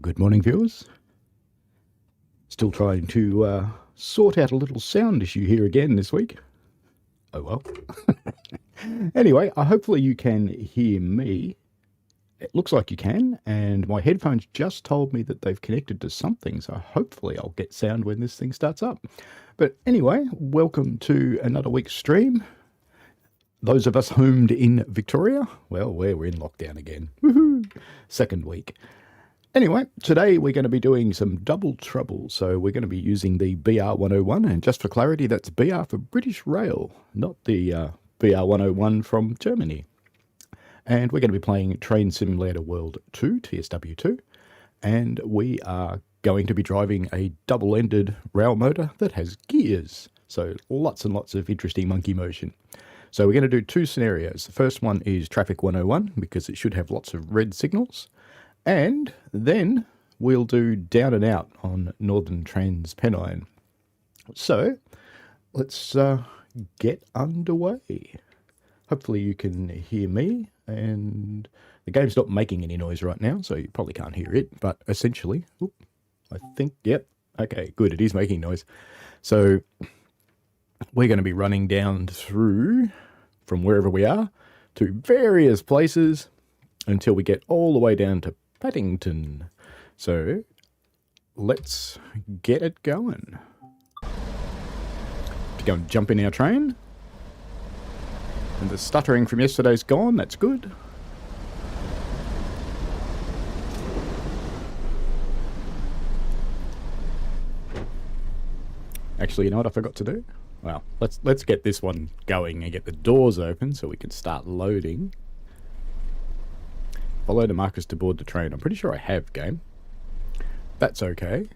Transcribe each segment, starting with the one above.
Good morning, viewers. Still trying to sort out a little sound issue here again this week. Oh well. Anyway, hopefully you can hear me. It looks like you can, and my headphones just told me that they've connected to something, so hopefully I'll get sound when this thing starts up. But anyway, welcome to another week's stream. Those of us homed in Victoria, well, we're in lockdown again. Woohoo! Second week. Anyway, today we're going to be doing some double trouble. So we're going to be using the BR101, and just for clarity, that's BR for British Rail, not the BR101 from Germany. And we're going to be playing Train Simulator World 2, TSW2, and we are going to be driving a double-ended rail motor that has gears. So lots and lots of interesting monkey motion. So we're going to do two scenarios. The first one is Traffic 101, because it should have lots of red signals. And then we'll do Down and Out on Northern Trans-Pennine. So let's get underway. Hopefully you can hear me, and the game's not making any noise right now, so you probably can't hear it. But essentially, I think, yep, okay, good, it is making noise. So we're going to be running down through from wherever we are to various places until we get all the way down to Paddington. So let's get it going. To go and jump in our train. And the stuttering from yesterday's gone, that's good. Actually, you know what I forgot to do? Well, let's get this one going and get the doors open so we can start loading. Follow the markers to board the train. I'm pretty sure I have, game. That's okay.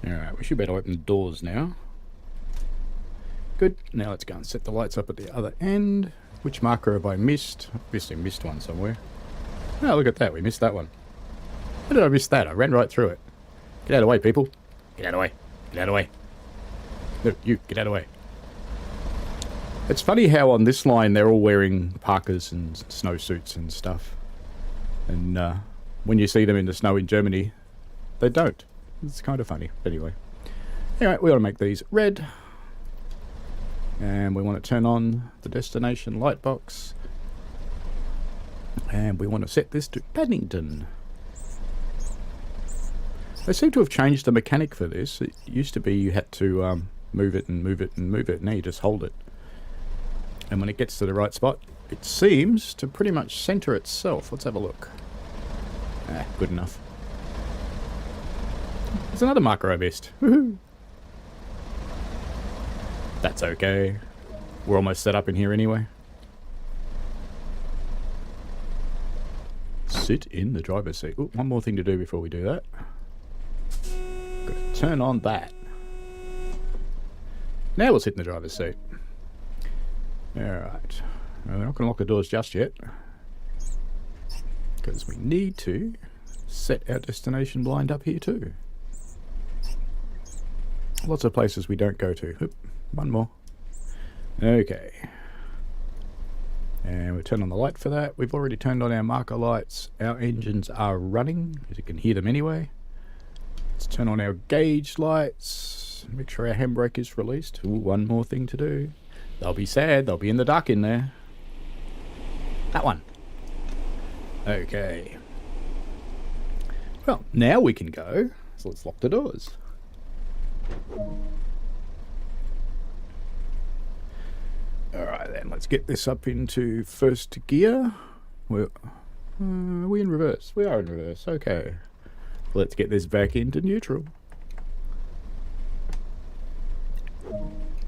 Alright, we should be able to open the doors now. Good. Now let's go and set the lights up at the other end. Which marker have I missed? Obviously missed one somewhere. Oh, look at that. We missed that one. How did I miss that? I ran right through it. Get out of the way, people. Get out of the way. Get out of the way. No, you, get out of the way. It's funny how on this line they're all wearing parkas and snowsuits and stuff. And when you see them in the snow in Germany, they don't. It's kind of funny. Anyway, we want to make these red. And we want to turn on the destination light box. And we want to set this to Paddington. They seem to have changed the mechanic for this. It used to be you had to move it and move it and move it. Now you just hold it. And when it gets to the right spot, it seems to pretty much center itself. Let's have a look. Ah, good enough. There's another marker I missed. Woohoo! That's okay. We're almost set up in here anyway. Sit in the driver's seat. Ooh, one more thing to do before we do that. Got to turn on that. Now we'll sit in the driver's seat. Alright. Well, we're not going to lock the doors just yet, because we need to set our destination blind up here too. Lots of places we don't go to. Oop, one more. Okay. And we turn on the light for that. We've already turned on our marker lights. Our engines are running, as you can hear them anyway. Let's turn on our gauge lights. Make sure our handbrake is released. Ooh, one more thing to do. They'll be sad. They'll be in the dark in there. That one. Okay. Well, now we can go. So let's lock the doors. Alright then, let's get this up into first gear. Are we in reverse? We are in reverse. Okay. Let's get this back into neutral.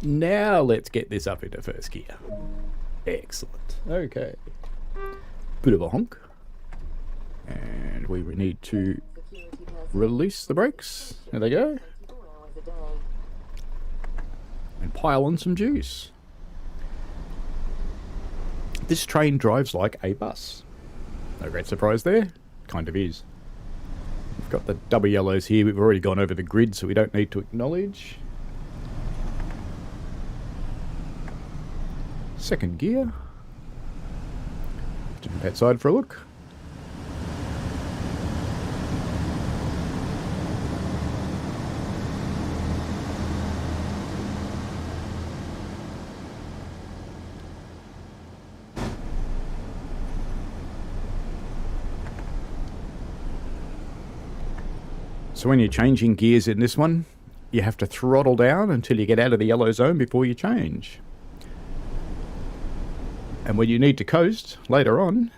Now let's get this up into first gear. Excellent. Okay. Bit of a honk. And we need to release the brakes. There they go. And pile on some juice. This train drives like a bus. No great surprise there. Kind of is. We've got the double yellows here. We've already gone over the grid, so we don't need to acknowledge. Second gear. outside for a look. So when you're changing gears in this one, you have to throttle down until you get out of the yellow zone before you change. And when you need to coast later on,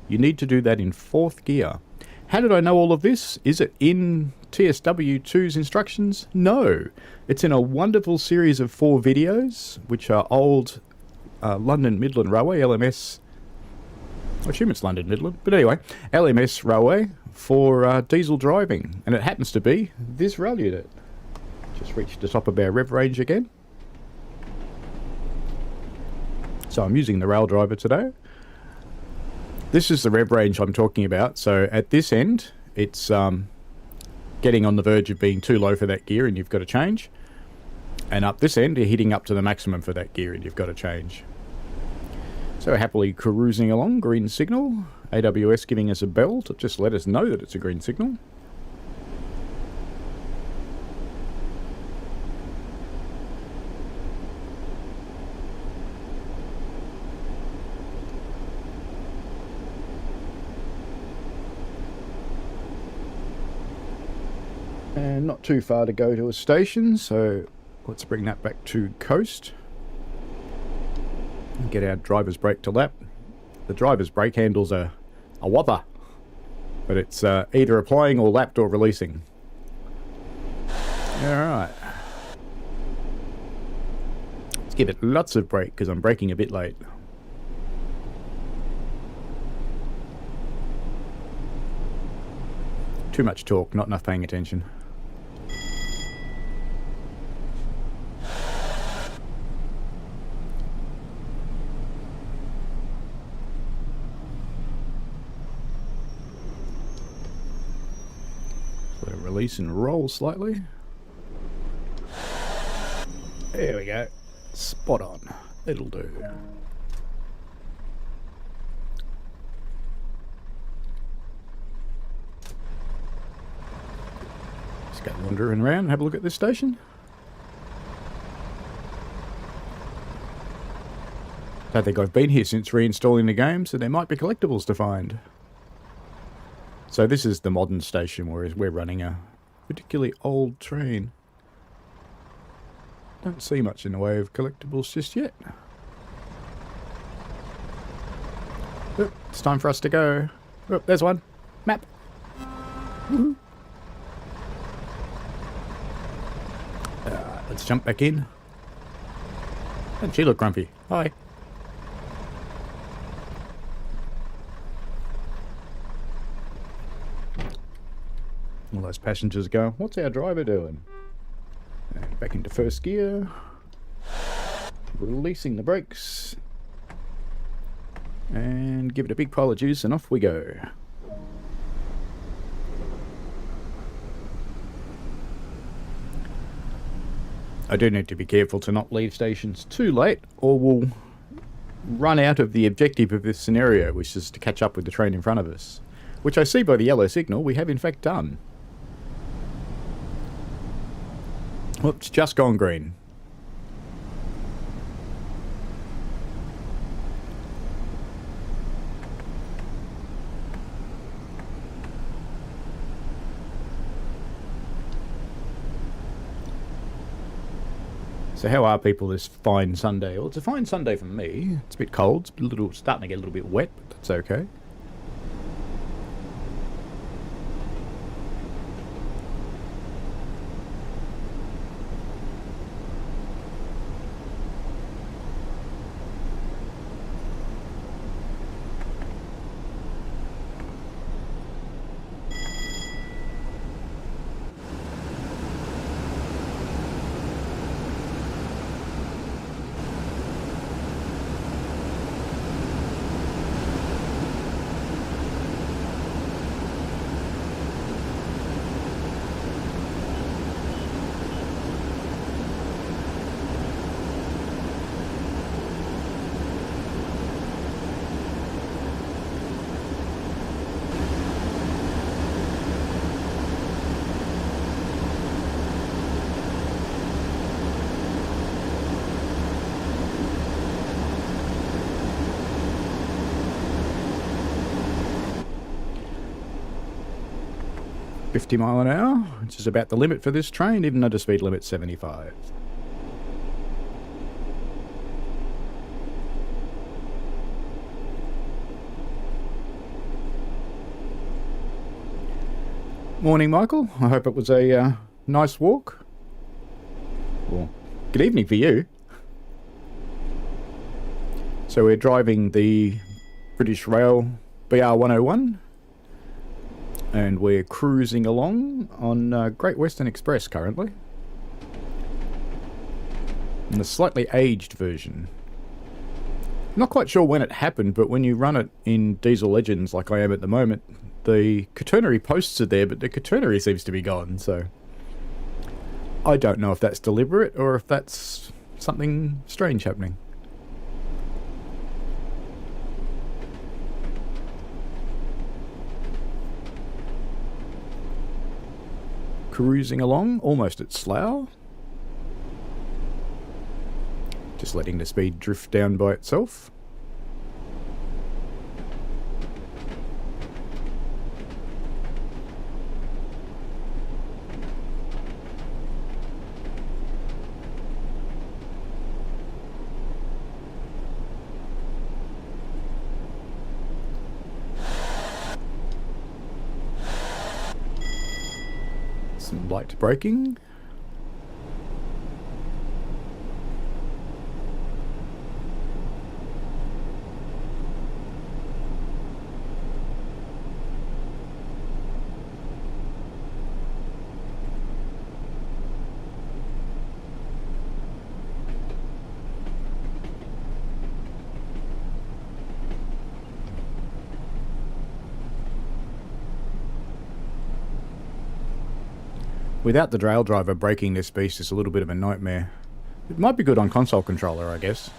you need to do that in 4th gear. How did I know all of this? Is it in TSW2's instructions? No. It's in a wonderful series of 4 videos, which are old London Midland Railway, LMS. I assume it's London Midland, but anyway, LMS Railway for diesel driving. And it happens to be this rail unit. Just reached the top of our rev range again. So I'm using the rail driver today. This is the rev range I'm talking about. So at this end, it's getting on the verge of being too low for that gear and you've got to change. And up this end, you're hitting up to the maximum for that gear and you've got to change. So happily cruising along, green signal. AWS giving us a bell to just let us know that it's a green signal. And not too far to go to a station, so let's bring that back to coast. And get our driver's brake to lap. The driver's brake handles are a whopper, but it's either applying or lapped or releasing. Alright. Let's give it lots of brake because I'm braking a bit late. Too much talk, not enough paying attention. Release and roll slightly. There we go. Spot on. It'll do. Just go wandering around and have a look at this station. Don't think I've been here since reinstalling the game, so there might be collectibles to find. So this is the modern station, whereas we're running a particularly old train. Don't see much in the way of collectibles just yet. Oh, it's time for us to go. Oh, there's one. Map. Woohoo. Let's jump back in. Doesn't she look grumpy? Hi. All those passengers go, what's our driver doing? And back into 1st gear. Releasing the brakes. And give it a big pile of juice and off we go. I do need to be careful to not leave stations too late or we'll run out of the objective of this scenario, which is to catch up with the train in front of us. Which I see by the yellow signal we have in fact done. Whoops, just gone green. So how are people this fine Sunday? Well, it's a fine Sunday for me. It's a bit cold, it's starting to get a little bit wet, but that's okay. 50 mile an hour, which is about the limit for this train, even though the speed limit's 75. Morning, Michael. I hope it was a nice walk. Well, good evening for you. So we're driving the British Rail BR101 and we're cruising along on Great Western Express currently. In the slightly aged version. Not quite sure when it happened, but when you run it in Diesel Legends like I am at the moment, the quaternary posts are there, but the quaternary seems to be gone, so I don't know if that's deliberate or if that's something strange happening. Cruising along, almost at Slough. Just letting the speed drift down by itself. Some light braking. Without the rail driver braking this beast is a little bit of a nightmare. It might be good on console controller, I guess.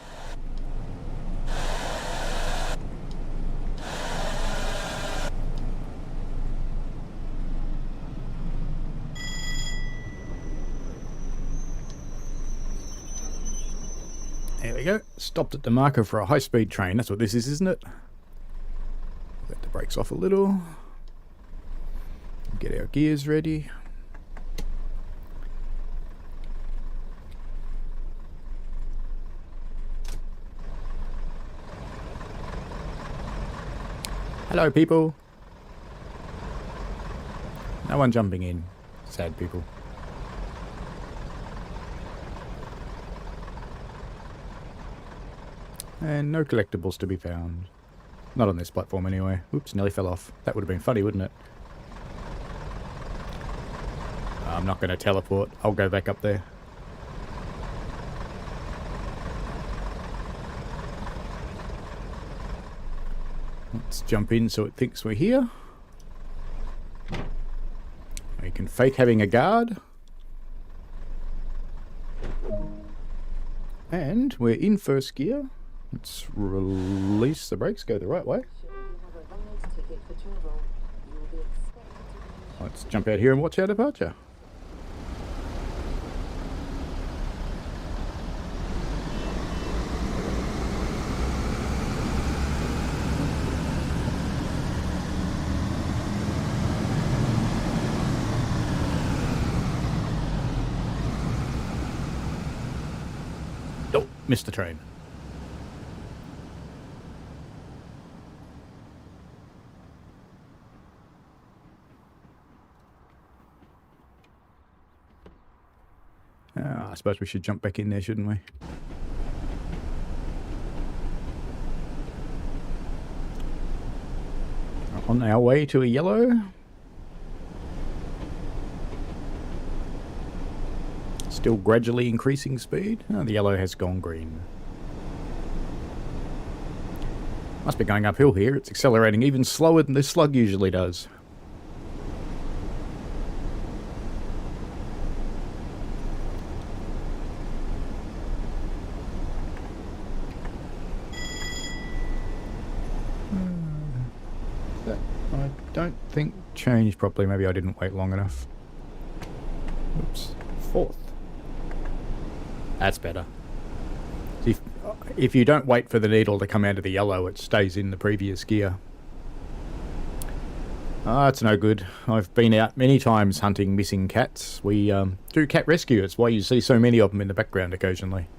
There we go. Stopped at the marker for a high-speed train. That's what this is, isn't it? Let the brakes off a little. Get our gears ready. Hello, people. No one jumping in. Sad people. And no collectibles to be found. Not on this platform anyway. Oops, nearly fell off. That would have been funny, wouldn't it? I'm not going to teleport. I'll go back up there. Let's jump in so it thinks we're here. We can fake having a guard. And we're in first gear. Let's release the brakes, go the right way. Let's jump out here and watch our departure. Oh, missed the train. I suppose we should jump back in there, shouldn't we? On our way to a yellow. Still gradually increasing speed. Oh, the yellow has gone green. Must be going uphill here. It's accelerating even slower than this slug usually does. That I don't think changed properly. Maybe I didn't wait long enough. Oops. Fourth. That's better. If you don't wait for the needle to come out of the yellow, it stays in the previous gear. Ah, it's no good. I've been out many times hunting missing cats. We do cat rescue. It's why you see so many of them in the background occasionally.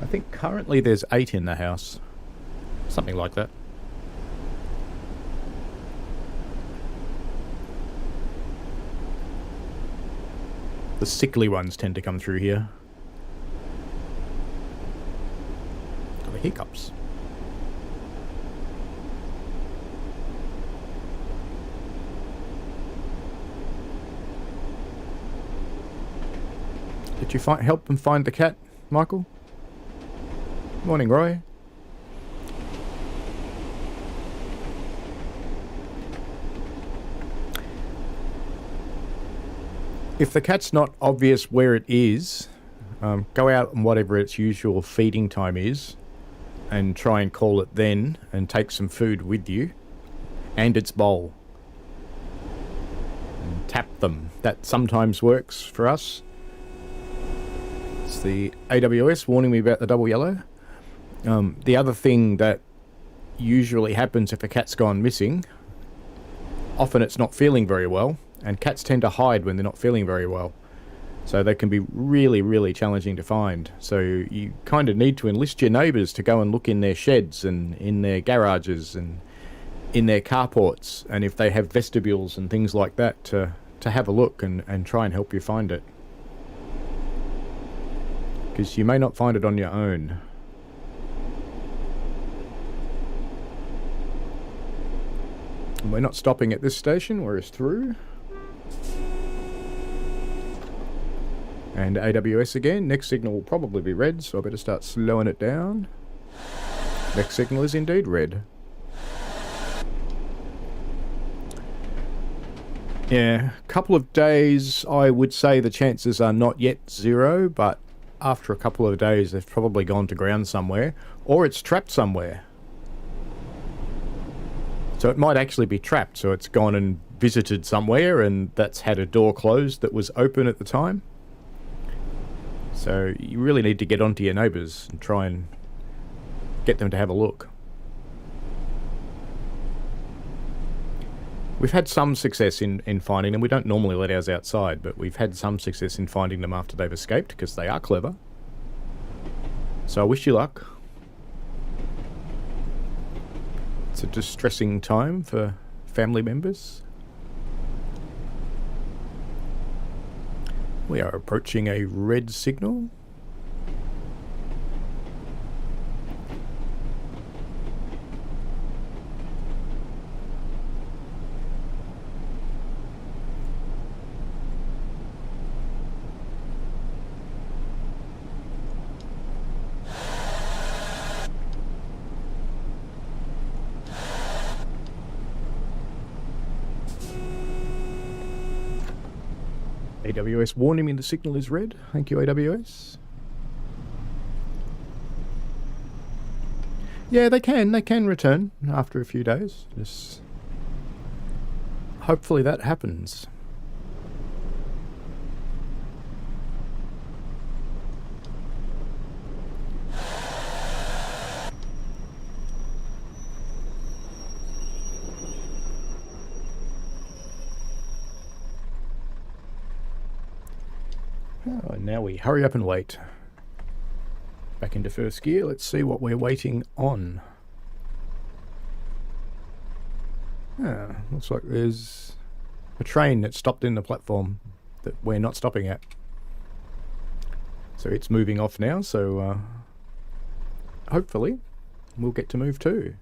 I think currently there's 8 in the house. Something like that. The sickly ones tend to come through here. Got the hiccups. Did you help them find the cat, Michael? Morning, Roy. If the cat's not obvious where it is, go out on whatever its usual feeding time is and try and call it then and take some food with you and its bowl. And tap them. That sometimes works for us. It's the AWS warning me about the double yellow. The other thing that usually happens if a cat's gone missing, often it's not feeling very well, and cats tend to hide when they're not feeling very well. So they can be really, really challenging to find. So you kind of need to enlist your neighbours to go and look in their sheds and in their garages and in their carports, and if they have vestibules and things like that, to have a look and try and help you find it. Because you may not find it on your own. And we're not stopping at this station, we're through. And AWS again. Next signal will probably be red, so I better start slowing it down. Next signal is indeed red. Yeah, a couple of days, I would say the chances are not yet 0, but after a couple of days they've probably gone to ground somewhere, or it's trapped somewhere. So it might actually be trapped, so it's gone and visited somewhere and that's had a door closed that was open at the time. So you really need to get onto your neighbours and try and get them to have a look. We've had some success in finding them. We don't normally let ours outside, but we've had some success in finding them after they've escaped, because they are clever. So I wish you luck. It's a distressing time for family members. We are approaching a red signal. AWS warning me the signal is red. Thank you, AWS. Yeah, they can return after a few days. Just hopefully that happens. Oh, and now we hurry up and wait. Back into first gear. Let's see what we're waiting on. Looks like there's a train that stopped in the platform that we're not stopping at. So it's moving off now, so hopefully we'll get to move too.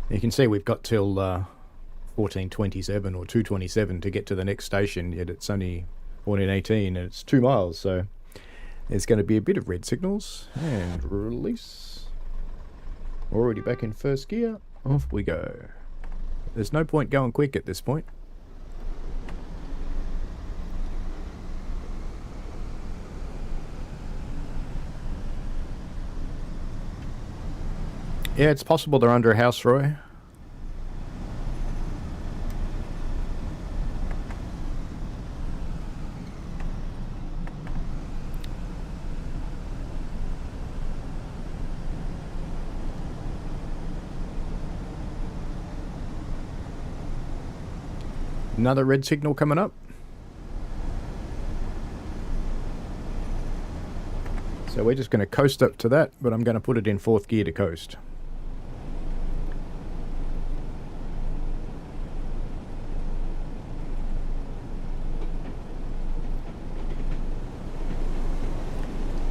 You can see we've got till 14:27 or 2:27 to get to the next station, yet it's only 14:18 and it's 2 miles, so there's going to be a bit of red signals. And release. Already back in first gear. Off we go. There's no point going quick at this point. Yeah, it's possible they're under a house, Roy. Another red signal coming up. So we're just going to coast up to that, but I'm going to put it in 4th gear to coast.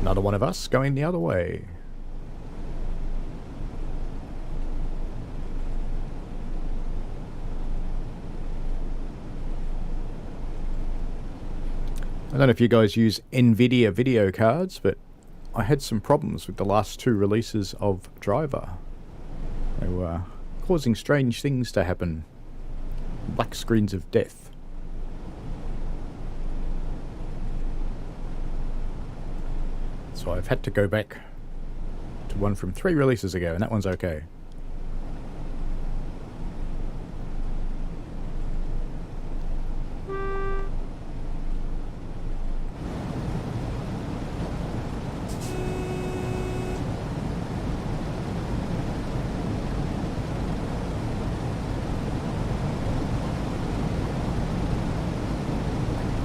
Another one of us going the other way. I don't know if you guys use NVIDIA video cards, but I had some problems with the last 2 releases of Driver. They were causing strange things to happen. Black screens of death. So I've had to go back to one from 3 releases ago, and that one's okay.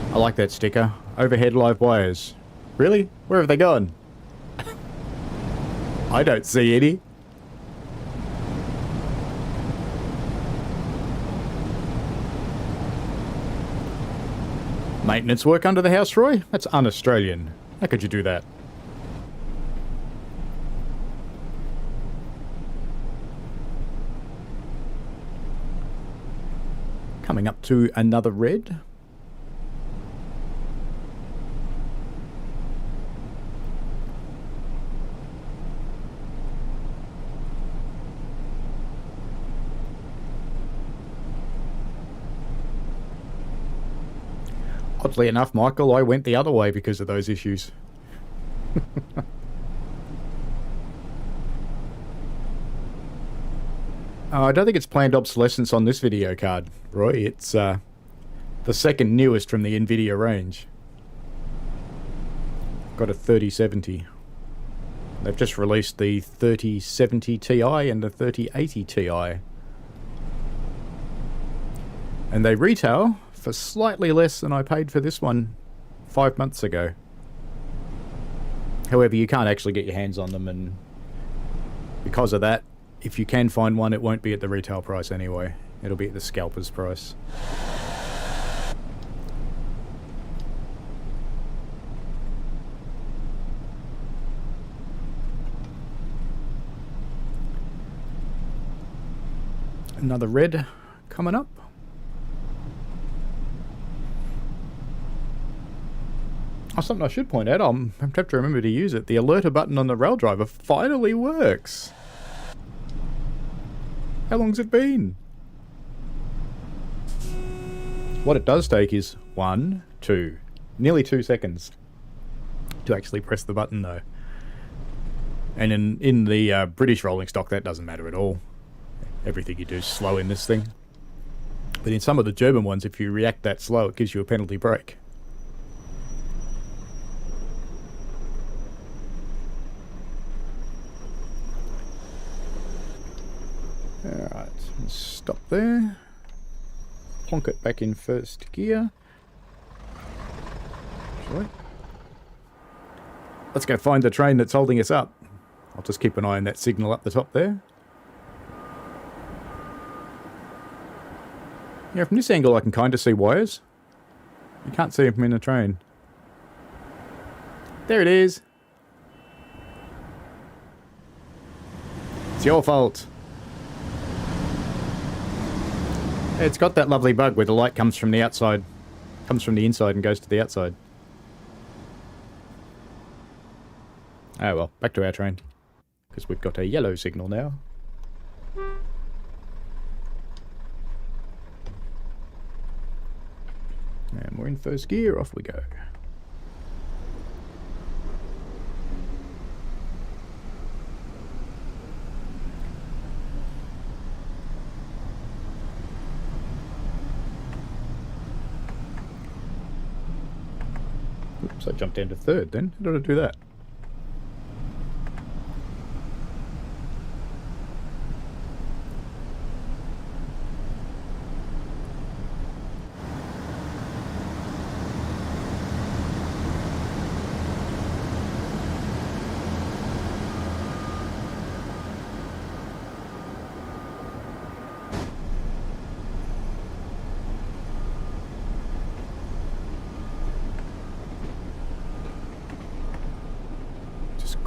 I like that sticker. Overhead live wires. Really? Where have they gone? I don't see any. Maintenance work under the house, Roy? That's un-Australian. How could you do that? Coming up to another red. Oddly enough, Michael, I went the other way because of those issues. I don't think it's planned obsolescence on this video card, Roy. It's the second newest from the NVIDIA range. Got a 3070. They've just released the 3070 Ti and the 3080 Ti. And they retail for slightly less than I paid for this one 5 months ago. However, you can't actually get your hands on them, and because of that, if you can find one, it won't be at the retail price anyway. It'll be at the scalper's price. Another red coming up. Oh, something I should point out, I'll have to remember to use it. The alerter button on the rail driver finally works. How long's it been? What it does take is 1, 2, nearly 2 seconds to actually press the button though. And in the British rolling stock, that doesn't matter at all. Everything you do is slow in this thing. But in some of the German ones, if you react that slow, it gives you a penalty brake. Alright, stop there. Plonk it back in 1st gear. Sorry. Let's go find the train that's holding us up. I'll just keep an eye on that signal up the top there. Yeah, from this angle I can kind of see wires. You can't see them in the train. There it is. It's your fault. It's got that lovely bug where the light comes from the outside, comes from the inside and goes to the outside. Oh well, back to our train. Because we've got a yellow signal now. And we're in 1st gear, off we go. Oops, I jumped into 3rd then. How did I do that?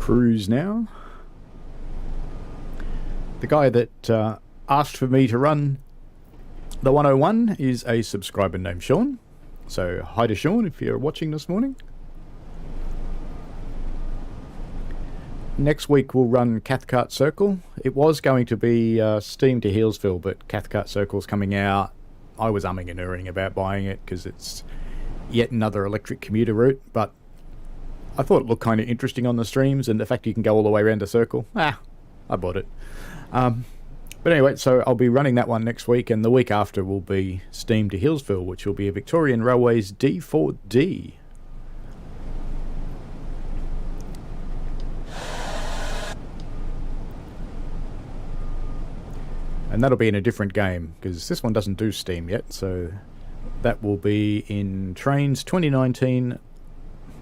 cruise now. The guy that asked for me to run the 101 is a subscriber named Sean. So hi to Sean if you're watching this morning. Next week we'll run Cathcart Circle. It was going to be Steam to Healesville, but Cathcart Circle's coming out. I was umming and erring about buying it because it's yet another electric commuter route, but I thought it looked kind of interesting on the streams, and the fact you can go all the way around the circle, I bought it. But anyway, so I'll be running that one next week, and the week after will be Steam to Healesville, which will be a Victorian Railways D4D. And that'll be in a different game, because this one doesn't do Steam yet, so that will be in Trains 2019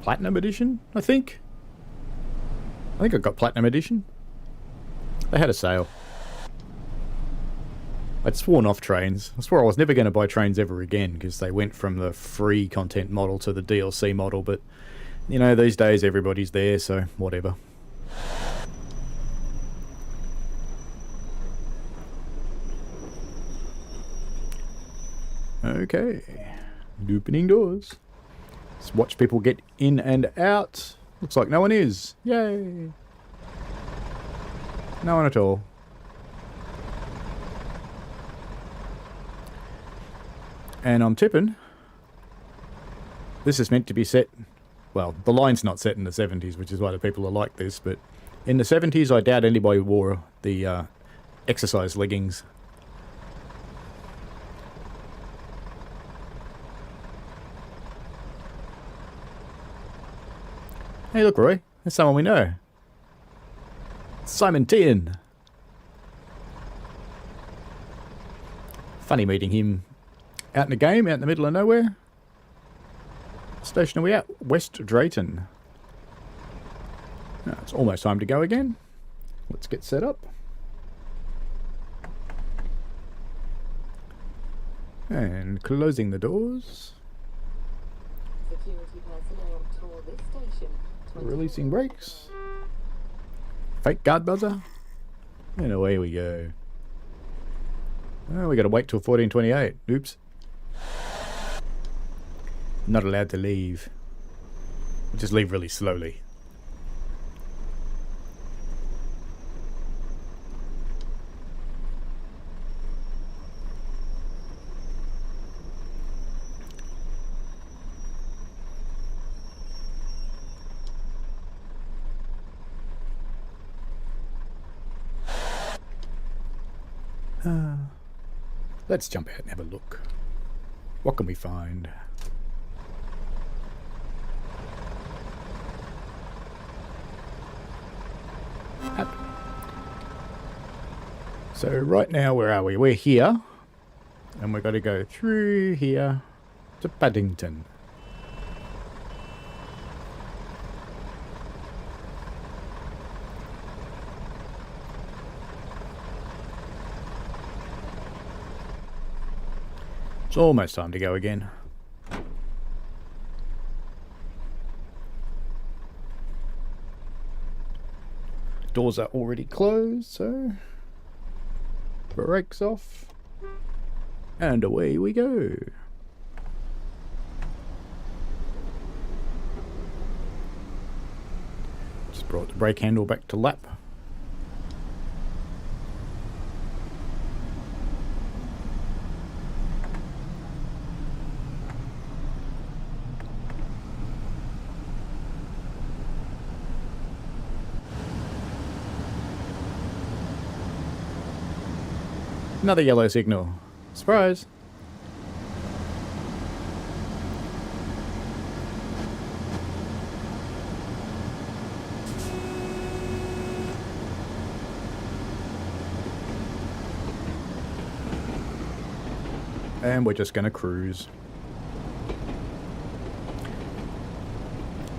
Platinum Edition, I think. I think I got Platinum Edition. They had a sale. I'd sworn off Trains. I swore I was never going to buy Trains ever again, because they went from the free content model to the DLC model, but, you know, these days everybody's there, so whatever. Okay, opening doors. Let's watch people get in and out. Looks like no one is. Yay! No one at all. And I'm tipping. This is meant to be set... Well, the line's not set in the 70s, which is why the people are like this, but in the 70s I doubt anybody wore the exercise leggings. Hey, look, Roy. That's someone we know. Simon Tian. Funny meeting him out in the game, out in the middle of nowhere. What station are we at? West Drayton. Now, it's almost time to go again. Let's get set up. And closing the doors. Security personnel tour this station. Releasing brakes. Fake guard buzzer. And away we go. Oh, we gotta wait till 14:28. Oops. Not allowed to leave. Just leave really slowly. Let's jump out and have a look. What can we find? Up. So right now, where are we? We're here. And we've got to go through here to Paddington. It's almost time to go again. Doors are already closed, so brakes off, and away we go. Just brought the brake handle back to lap. Another yellow signal. Surprise! And we're just going to cruise.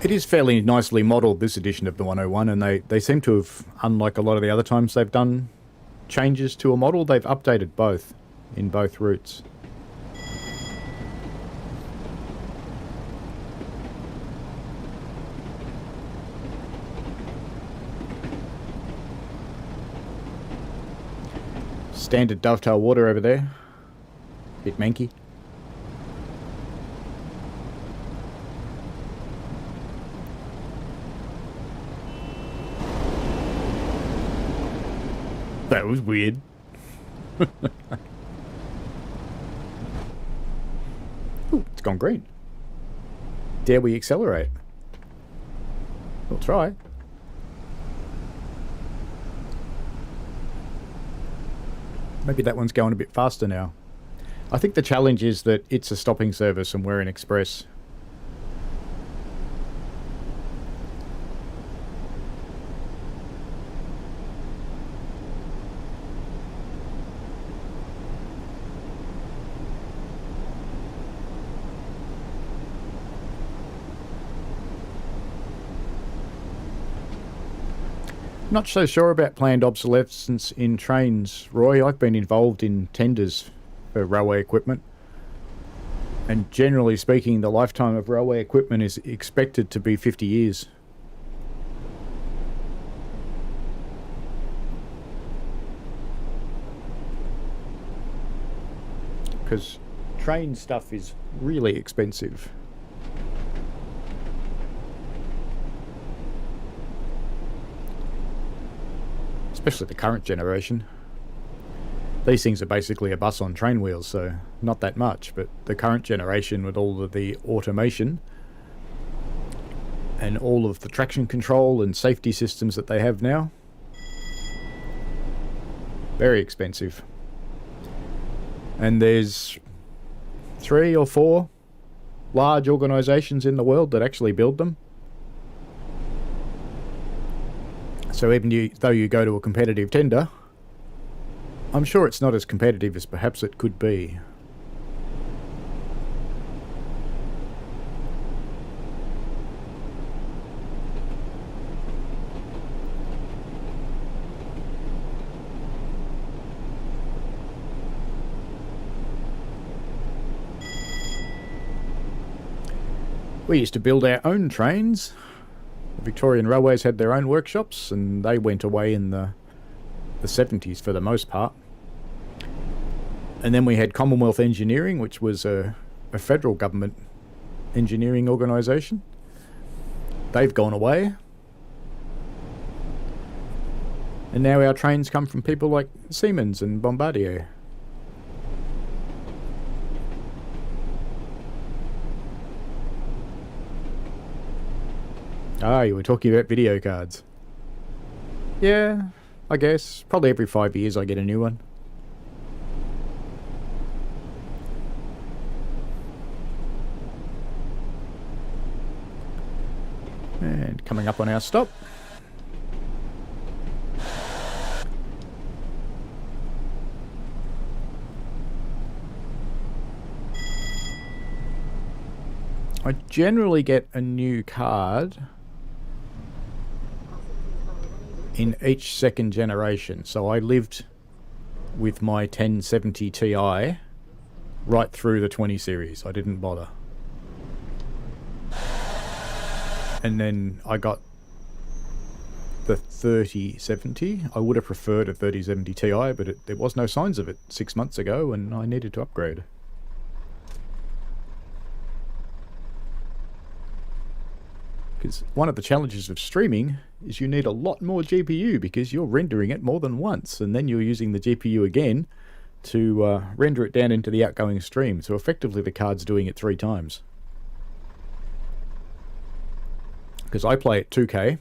It is fairly nicely modelled, this edition of the 101, and they seem to have, unlike a lot of the other times they've done changes to a model, they've updated both in both routes. Standard dovetail water over there. Bit manky. That was weird. Ooh, it's gone green. Dare we accelerate? We'll try. Maybe that one's going a bit faster now. I think the challenge is that it's a stopping service and we're an express. Not so sure about planned obsolescence in trains, Roy. I've been involved in tenders for railway equipment. And generally speaking, the lifetime of railway equipment is expected to be 50 years. Because train stuff is really expensive. Especially the current generation. These things are basically a bus on train wheels, so not that much, but the current generation with all of the automation and all of the traction control and safety systems that they have now, very expensive. And there's 3 or 4 large organisations in the world that actually build them. So even though you go to a competitive tender, I'm sure it's not as competitive as perhaps it could be. We used to build our own trains. The Victorian Railways had their own workshops, and they went away in the 70s for the most part. And then we had Commonwealth Engineering, which was a federal government engineering organisation. They've gone away. And now our trains come from people like Siemens and Bombardier. Ah, you were talking about video cards. Yeah, I guess. Probably every 5 years I get a new one. And coming up on our stop. I generally get a new card in each second generation. So I lived with my 1070 Ti right through the 20 series. I didn't bother. And then I got the 3070. I would have preferred a 3070 Ti, but there was no signs of it 6 months ago, and I needed to upgrade. Because one of the challenges of streaming is you need a lot more GPU because you're rendering it more than once, and then you're using the GPU again to render it down into the outgoing stream. So effectively the card's doing it 3 times. Because I play at 2K,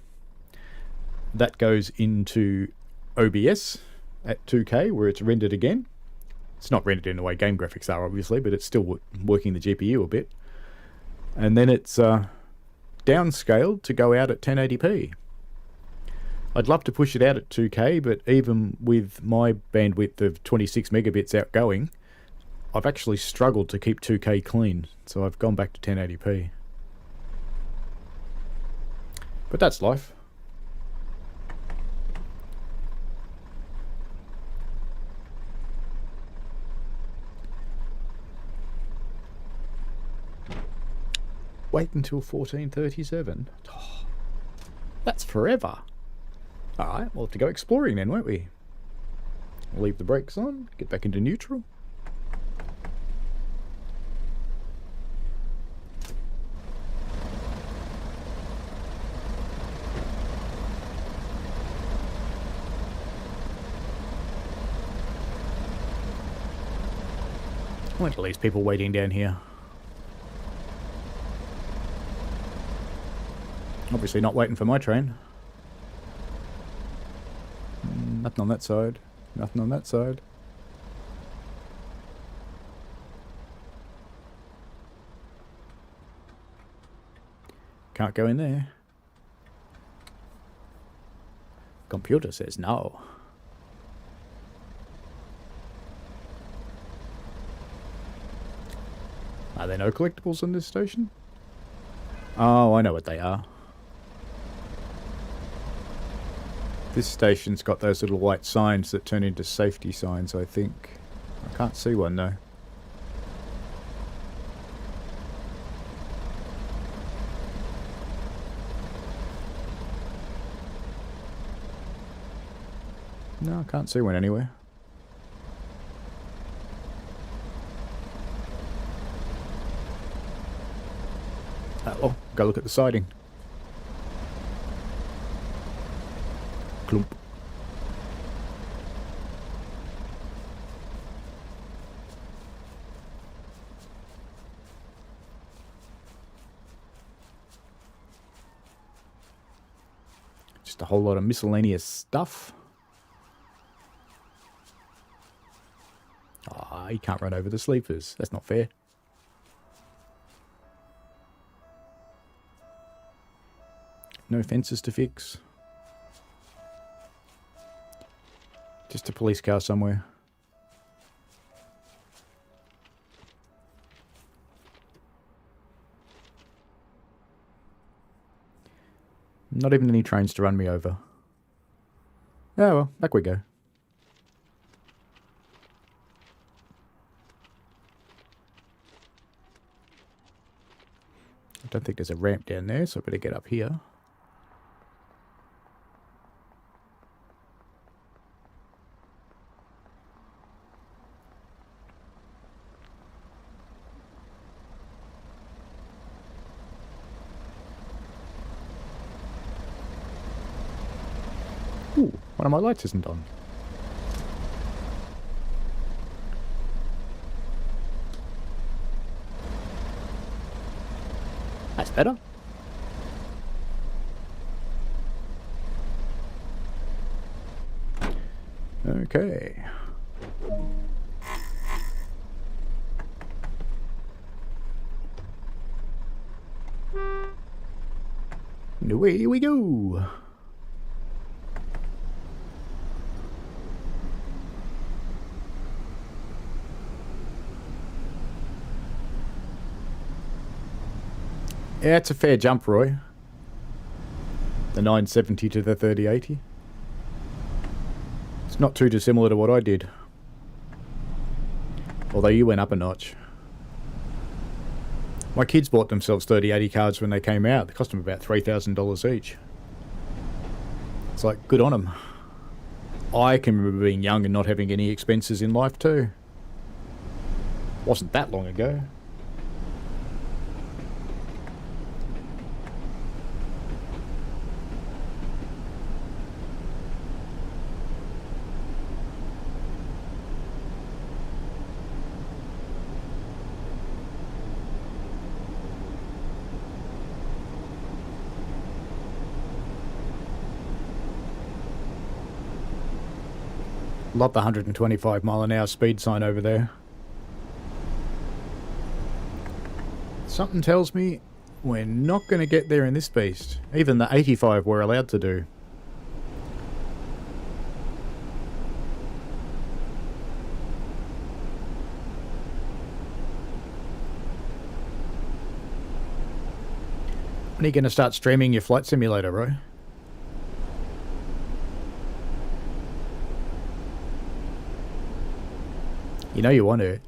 that goes into OBS at 2K where it's rendered again. It's not rendered in the way game graphics are, obviously, but it's still working the GPU a bit. And then it's downscaled to go out at 1080p. I'd love to push it out at 2K, but even with my bandwidth of 26 megabits outgoing, I've actually struggled to keep 2K clean, so I've gone back to 1080p. But that's life. Wait until 1437. Oh, that's forever. Alright, we'll have to go exploring then, won't we? Leave the brakes on, get back into neutral. Look at all these people waiting down here. Obviously not waiting for my train. Nothing on that side. Nothing on that side. Can't go in there. Computer says no. Are there no collectibles in this station? Oh, I know what they are. This station's got those little white signs that turn into safety signs, I think. I can't see one though. No, I can't see one anywhere. Oh, go look at the siding. Clump. Just a whole lot of miscellaneous stuff. Ah, you can't run over the sleepers. That's not fair. No fences to fix. Just a police car somewhere. Not even any trains to run me over. Oh well, back we go. I don't think there's a ramp down there, so I better get up here. Ooh, one of my lights isn't on. That's better. Okay. And away we go. Yeah, it's a fair jump, Roy. The 970 to the 3080. It's not too dissimilar to what I did. Although you went up a notch. My kids bought themselves 3080 cards when they came out. They cost them about $3,000 each. It's like, good on them. I can remember being young and not having any expenses in life too. Wasn't that long ago. Love the 125 mile an hour speed sign over there. Something tells me we're not going to get there in this beast. Even the 85 we're allowed to do. When are you going to start streaming your flight simulator, Roy? You know you want to.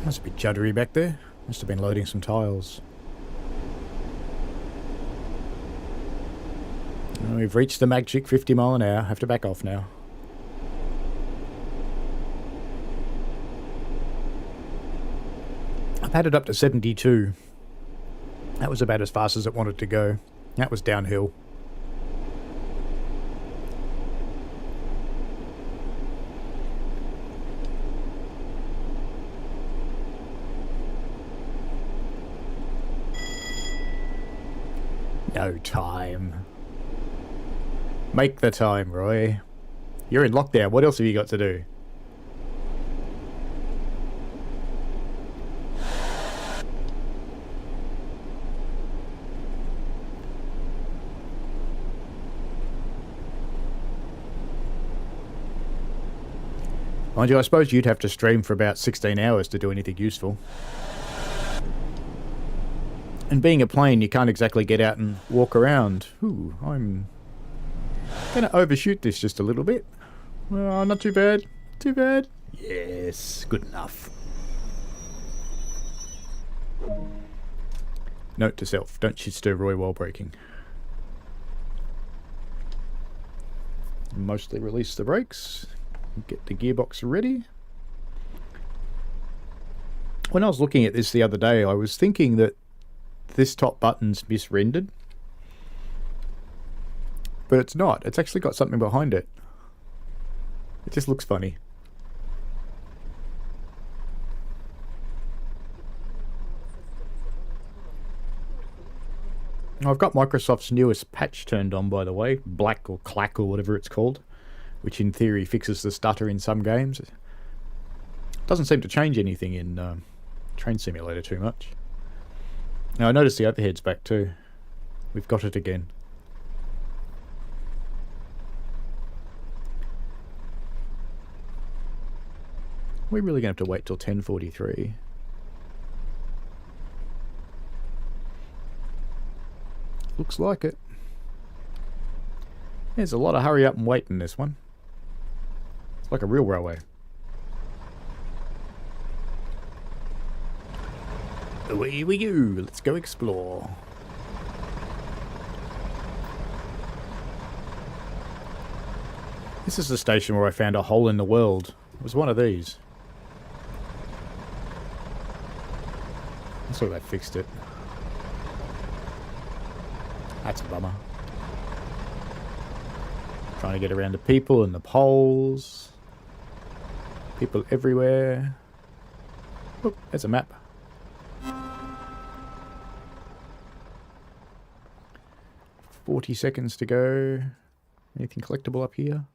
That's a bit juddery back there. Must have been loading some tiles. We've reached the magic 50 mile an hour. Have to back off now. I've had it up to 72. That was about as fast as it wanted to go. That was downhill. No time. Make the time, Roy. You're in lockdown. What else have you got to do? Mind you, I suppose you'd have to stream for about 16 hours to do anything useful. And being a plane, you can't exactly get out and walk around. Ooh, I'm gonna overshoot this just a little bit. Oh, not too bad. Too bad. Yes, good enough. Note to self, don't shit stir Roy while braking. Mostly release the brakes. Get the gearbox ready. When I was looking at this the other day, I was thinking that this top button's misrendered. But it's not. It's actually got something behind it. It just looks funny. I've got Microsoft's newest patch turned on, by the way. Black or Clack or whatever it's called. Which in theory fixes the stutter in some games. It doesn't seem to change anything in Train Simulator too much. Now I noticed the overhead's back too. We've got it again. We're really going to have to wait till 10:43. Looks like it. There's a lot of hurry up and wait in this one. It's like a real railway. Away we go. Let's go explore. This is the station where I found a hole in the world. It was one of these. I saw they fixed it. That's a bummer. Trying to get around the people and the poles. People everywhere. Oh, there's a map. $40 seconds to go. Anything collectible up here?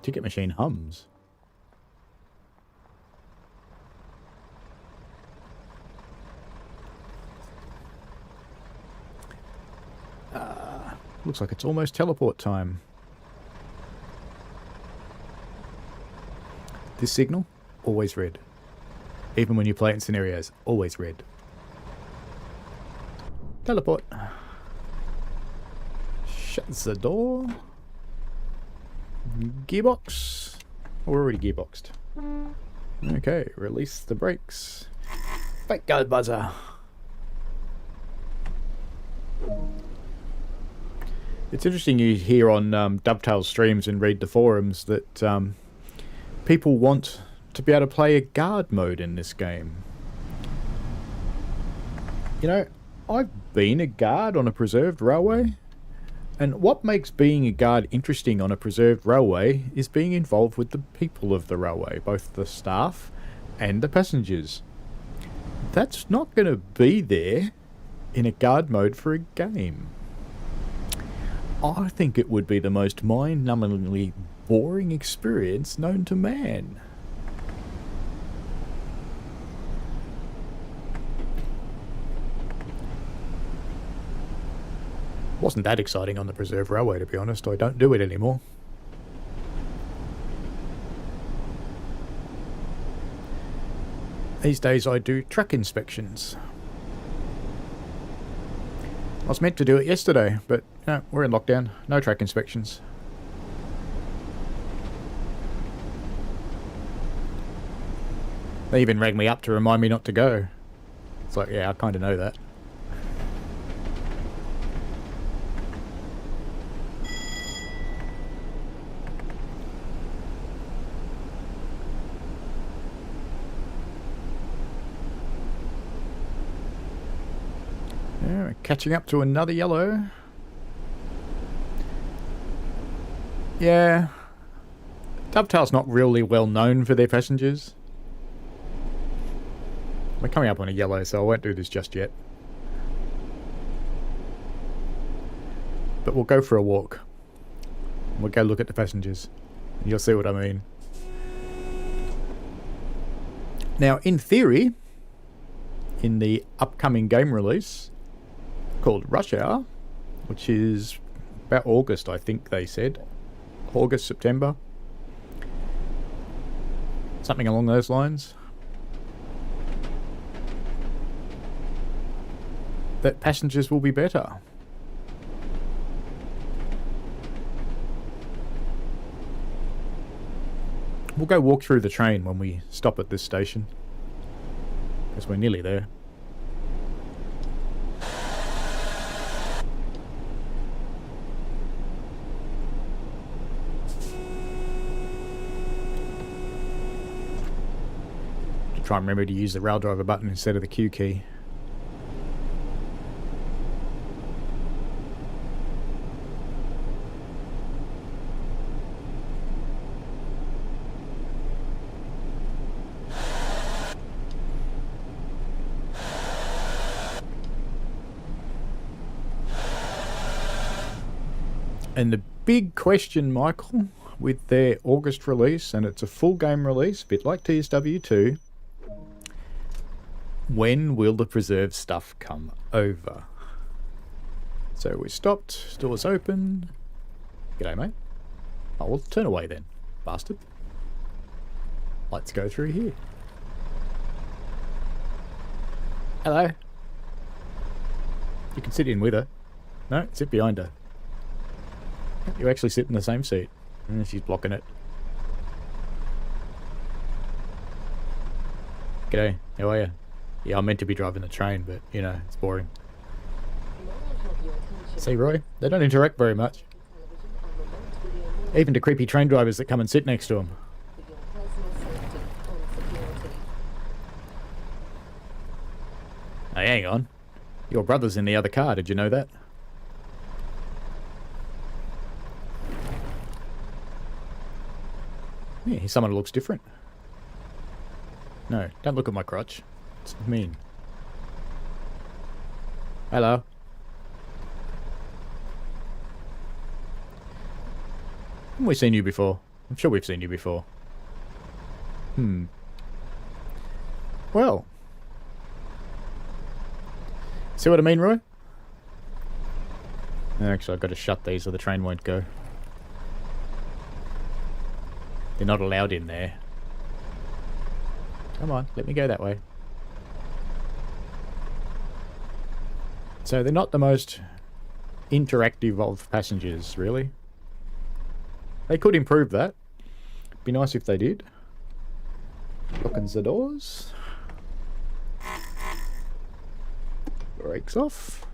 Ticket machine hums. Looks like it's almost teleport time. This signal, always red. Even when you play it in scenarios, always red. Teleport. Shuts the door. Gearbox. We're already gearboxed. Okay, release the brakes. Back go buzzer. It's interesting you hear on Dovetail streams and read the forums that people want to be able to play a guard mode in this game. You know, I've been a guard on a preserved railway, and what makes being a guard interesting on a preserved railway is being involved with the people of the railway, both the staff and the passengers. That's not going to be there in a guard mode for a game. I think it would be the most mind-numbingly boring experience known to man. Wasn't that exciting on the preserved railway, to be honest. I don't do it anymore. These days I do track inspections. I was meant to do it yesterday, but No, we're in lockdown. No track inspections. They even rang me up to remind me not to go. It's like, yeah, I kind of know that. Yeah, we're catching up to another yellow. Yeah. Dovetail's not really well known for their passengers. We're coming up on a yellow, so I won't do this just yet. But we'll go for a walk. We'll go look at the passengers. And you'll see what I mean. Now, in theory, in the upcoming game release called Rush Hour, which is about August, I think they said. August, September. Something along those lines. That passengers will be better. We'll go walk through the train when we stop at this station, because we're nearly there. Try and remember to use the rail driver button instead of the Q key. And the big question, Michael, with their August release, and it's a full game release, a bit like TSW2, when will the preserved stuff come over? So we stopped, doors open. G'day, mate. Oh, well, turn away then, bastard. Let's go through here. Hello. You can sit in with her. No, sit behind her. You actually sit in the same seat. And she's blocking it. G'day, how are you? Yeah, I'm meant to be driving the train, but, you know, it's boring. See, Roy? They don't interact very much. Even to creepy train drivers that come and sit next to them. Hey, hang on. Your brother's in the other car, did you know that? Yeah, he's someone who looks different. No, don't look at my crotch. It's mean. Hello. Haven't we seen you before? I'm sure we've seen you before. Well. See what I mean, Roy? Actually, I've got to shut these or the train won't go. They're not allowed in there. Come on, let me go that way. So they're not the most interactive of passengers, really. They could improve that. Be nice if they did. Opens the doors. Brakes off.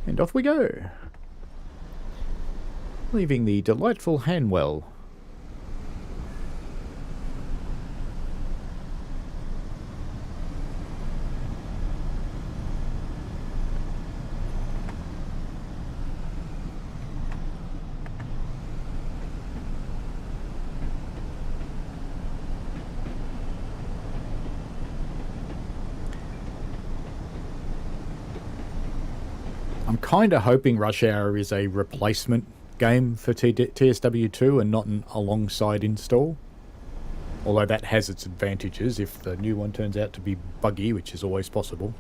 And off we go. Leaving the delightful Hanwell. I'm kind of hoping Rush Hour is a replacement game for TSW2 and not an alongside install. Although that has its advantages if the new one turns out to be buggy, which is always possible.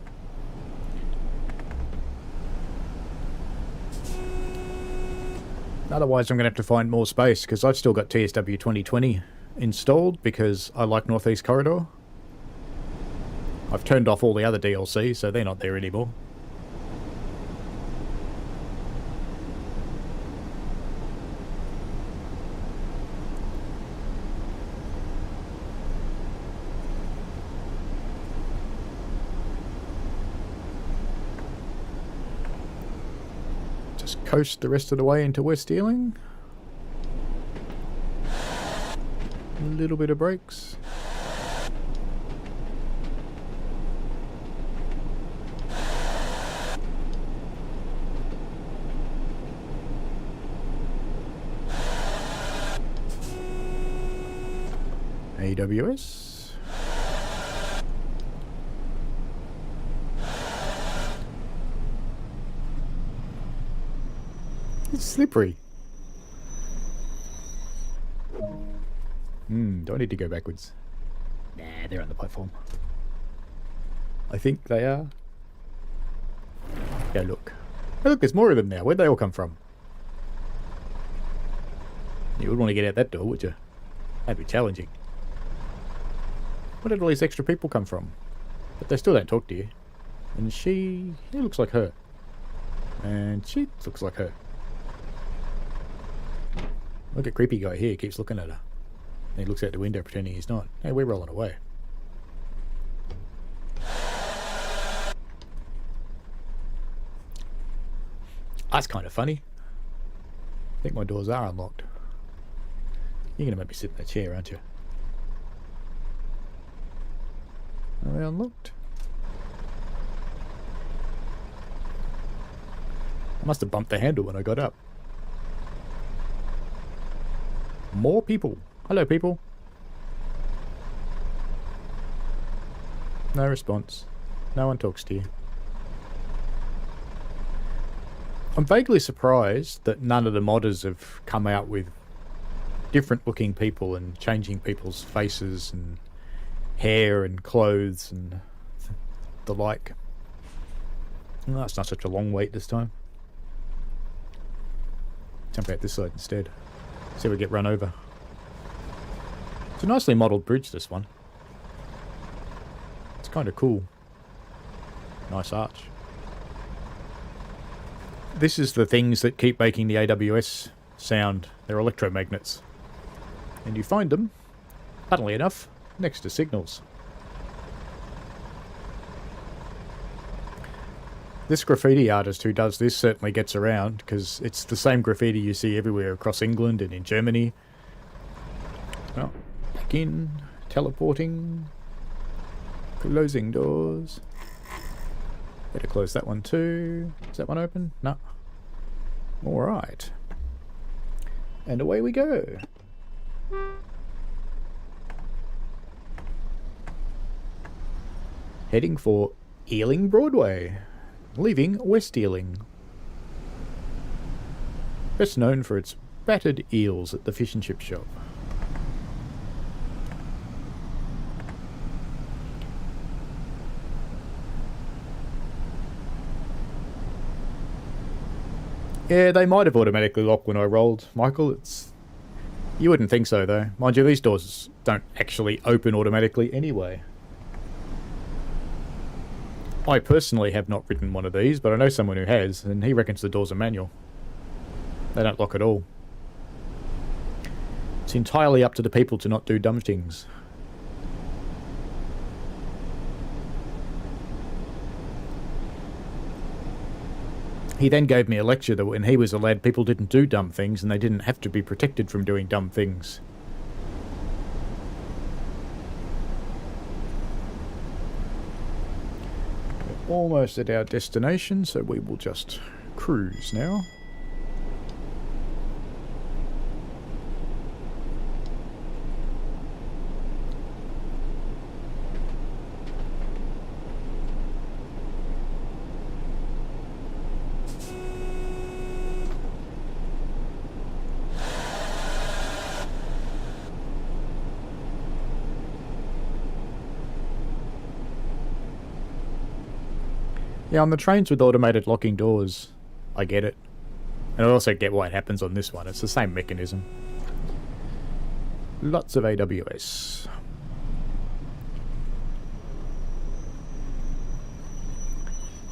Otherwise I'm going to have to find more space, because I've still got TSW 2020 installed because I like Northeast Corridor. I've turned off all the other DLC, so they're not there anymore. Just coast the rest of the way into West Ealing. A little bit of brakes. AWS. It's slippery. Do I need to go backwards? Nah, they're on the platform. I think they are. Yeah, look. Oh, look, there's more of them now. Where'd they all come from? You wouldn't want to get out that door, would you? That'd be challenging. Where did all these extra people come from? But they still don't talk to you. And he looks like her. And she looks like her. Look at creepy guy here, keeps looking at her. And he looks out the window pretending he's not. Hey, we're rolling away. That's kind of funny. I think my doors are unlocked. You're going to make me sit in that chair, aren't you? Are they unlocked? I must have bumped the handle when I got up. More people. Hello, people. No response. No one talks to you. I'm vaguely surprised that none of the modders have come out with different looking people and changing people's faces and hair and clothes and the like. Oh, it's not such a long wait this time. Jump out this side instead. See if we get run over. It's a nicely modelled bridge, this one. It's kind of cool. Nice arch. This is the things that keep making the AWS sound. They're electromagnets. And you find them, funnily enough, next to signals. This graffiti artist who does this certainly gets around, because it's the same graffiti you see everywhere across England and in Germany. Well, back in, teleporting, closing doors. Better close that one too. Is that one open? No. Alright. And away we go. Heading for Ealing Broadway. Leaving West Ealing. Best known for its battered eels at the fish and chip shop. Yeah, they might have automatically locked when I rolled, Michael. You wouldn't think so, though. Mind you, these doors don't actually open automatically anyway. I personally have not written one of these, but I know someone who has, and he reckons the doors are manual. They don't lock at all. It's entirely up to the people to not do dumb things. He then gave me a lecture that when he was a lad, people didn't do dumb things, and they didn't have to be protected from doing dumb things. We're almost at our destination, so we will just cruise now. Yeah, on the trains with automated locking doors, I get it. And I also get why it happens on this one. It's the same mechanism. Lots of AWS.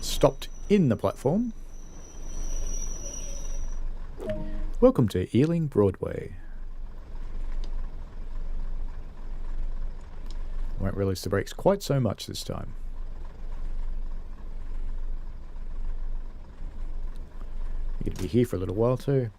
Stopped in the platform. Welcome to Ealing Broadway. Won't release the brakes quite so much this time. You're gonna be here for a little while too.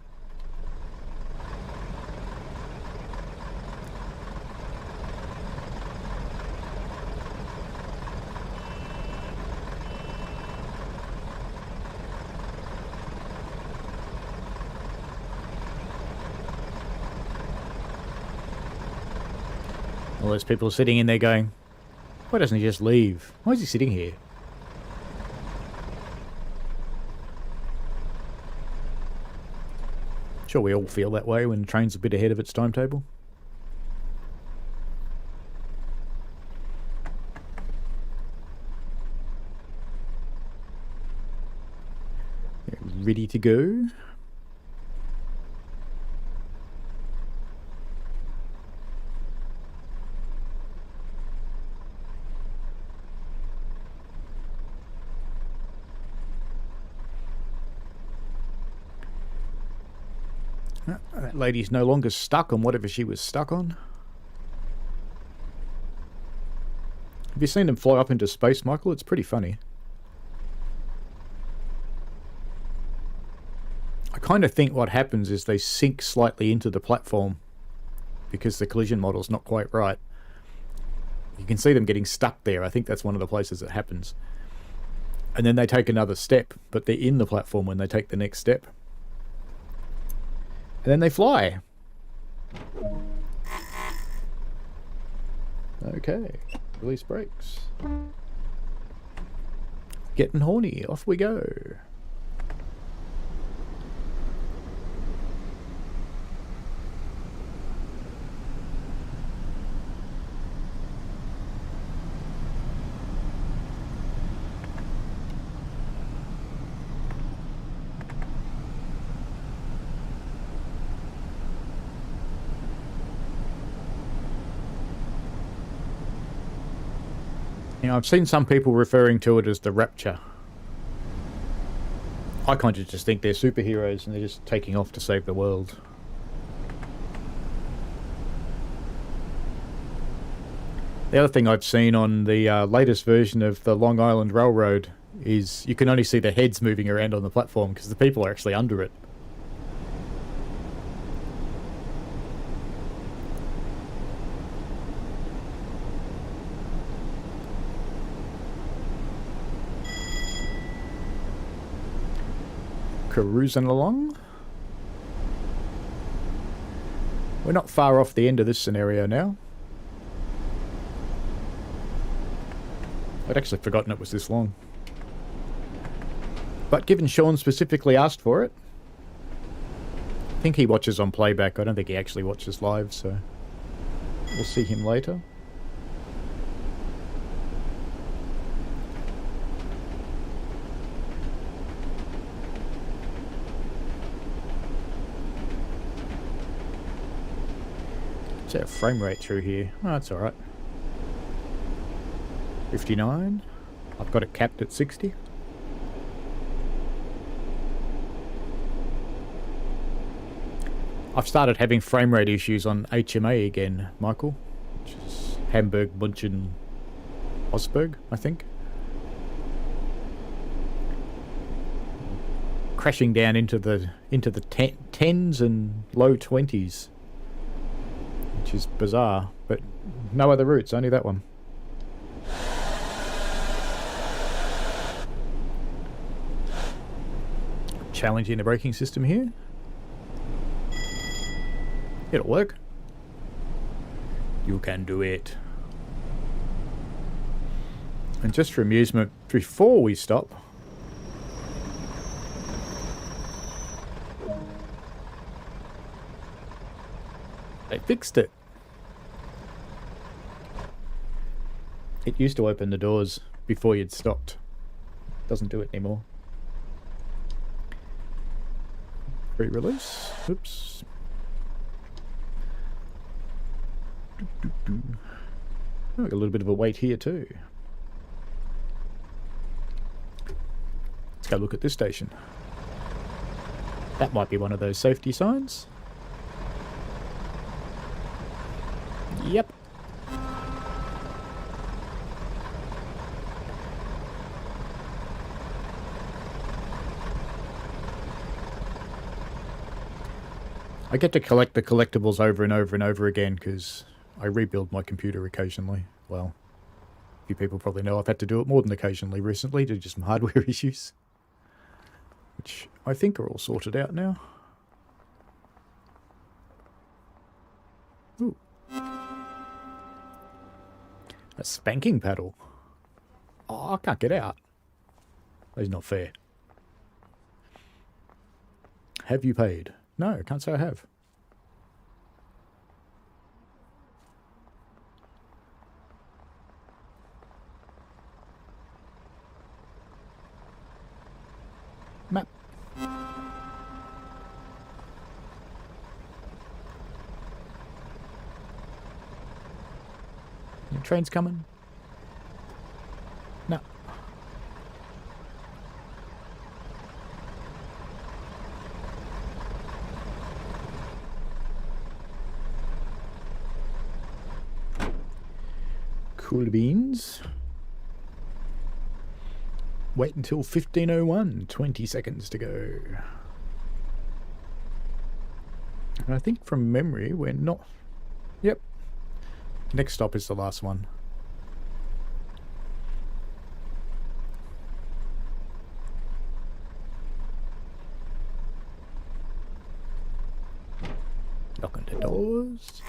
All those people sitting in there going, why doesn't he just leave? Why is he sitting here? Sure, we all feel that way when the train's a bit ahead of its timetable. Ready to go. That lady's no longer stuck on whatever she was stuck on. Have you seen them fly up into space, Michael? It's pretty funny. I kind of think what happens is they sink slightly into the platform because the collision model's not quite right. You can see them getting stuck there. I think that's one of the places that happens. And then they take another step, but they're in the platform when they take the next step. And then they fly. Okay, release brakes. Getting horny, off we go. Now, I've seen some people referring to it as the Rapture. I kind of just think they're superheroes and they're just taking off to save the world. The other thing I've seen on the latest version of the Long Island Railroad is you can only see the heads moving around on the platform because the people are actually under it. Cruising along. We're not far off the end of this scenario now. I'd actually forgotten it was this long. But given Sean specifically asked for it, I think he watches on playback. I don't think he actually watches live, so we'll see him later. What's our frame rate through here? Oh, that's alright. 59. I've got it capped at 60. I've started having frame rate issues on HMA again, Michael, which is Hamburg, München, Osberg, I think. Crashing down into the tens and low 20s, which is bizarre, but no other routes, only that one. Challenging the braking system here. It'll work. You can do it. And just for amusement, before we stop, they fixed it. It used to open the doors before you'd stopped. Doesn't do it anymore. Free release. Oops. Oh, got a little bit of a wait here too. Let's go look at this station. That might be one of those safety signs. Yep. I get to collect the collectibles over and over and over again because I rebuild my computer occasionally. Well, a few people probably know I've had to do it more than occasionally recently due to some hardware issues, which I think are all sorted out now. Ooh. A spanking paddle. Oh, I can't get out. That's not fair. Have you paid? No, can't say I have. Map. Any trains coming? No. Cool beans. Wait until 15:01. 20 seconds to go. And I think from memory we're not... Yep. Next stop is the last one. Locking the doors.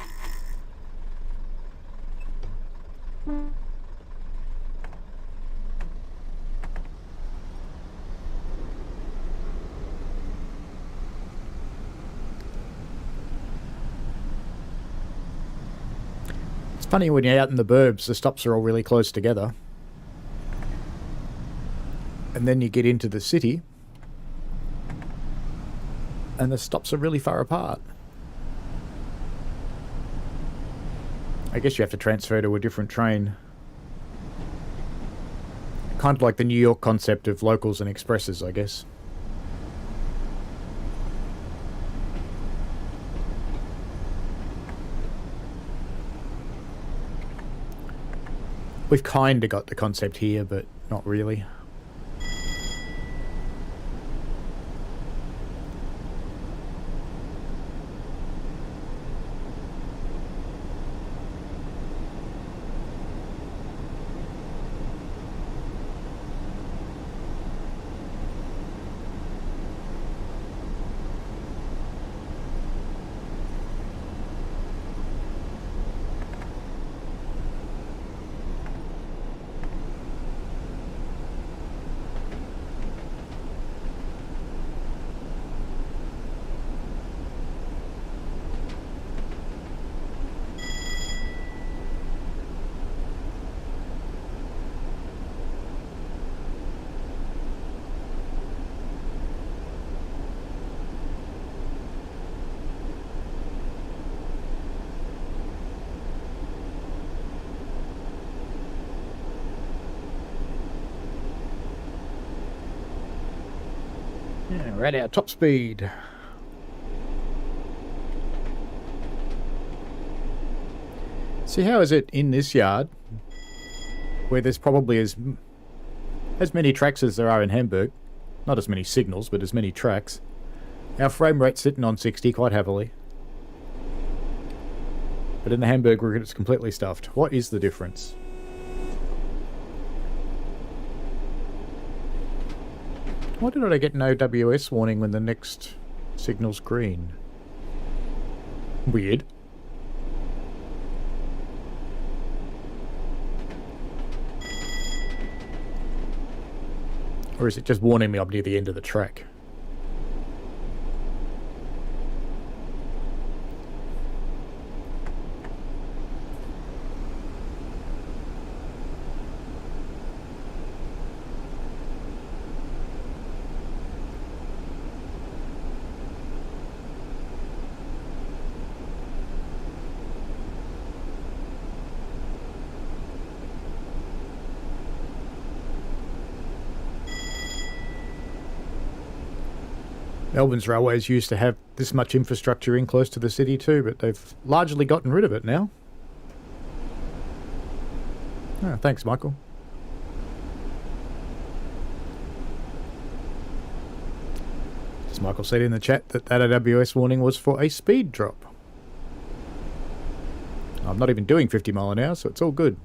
It's funny when you're out in the burbs, the stops are all really close together. And then you get into the city and the stops are really far apart. I guess you have to transfer to a different train. Kind of like the New York concept of locals and expresses, I guess. We've kind of got the concept here, but not really. Yeah, we're at our top speed. See, how is it in this yard, where there's probably as many tracks as there are in Hamburg, not as many signals, but as many tracks, our frame rate's sitting on 60 quite heavily. But in the Hamburg route it's completely stuffed. What is the difference? Why did I get an OWS warning when the next signal's green? Weird. Or is it just warning me I'm near the end of the track? Melbourne's railways used to have this much infrastructure in close to the city too, but they've largely gotten rid of it now. Oh, thanks, Michael. Just Michael said in the chat that that AWS warning was for a speed drop. I'm not even doing 50 mile an hour, so it's all good.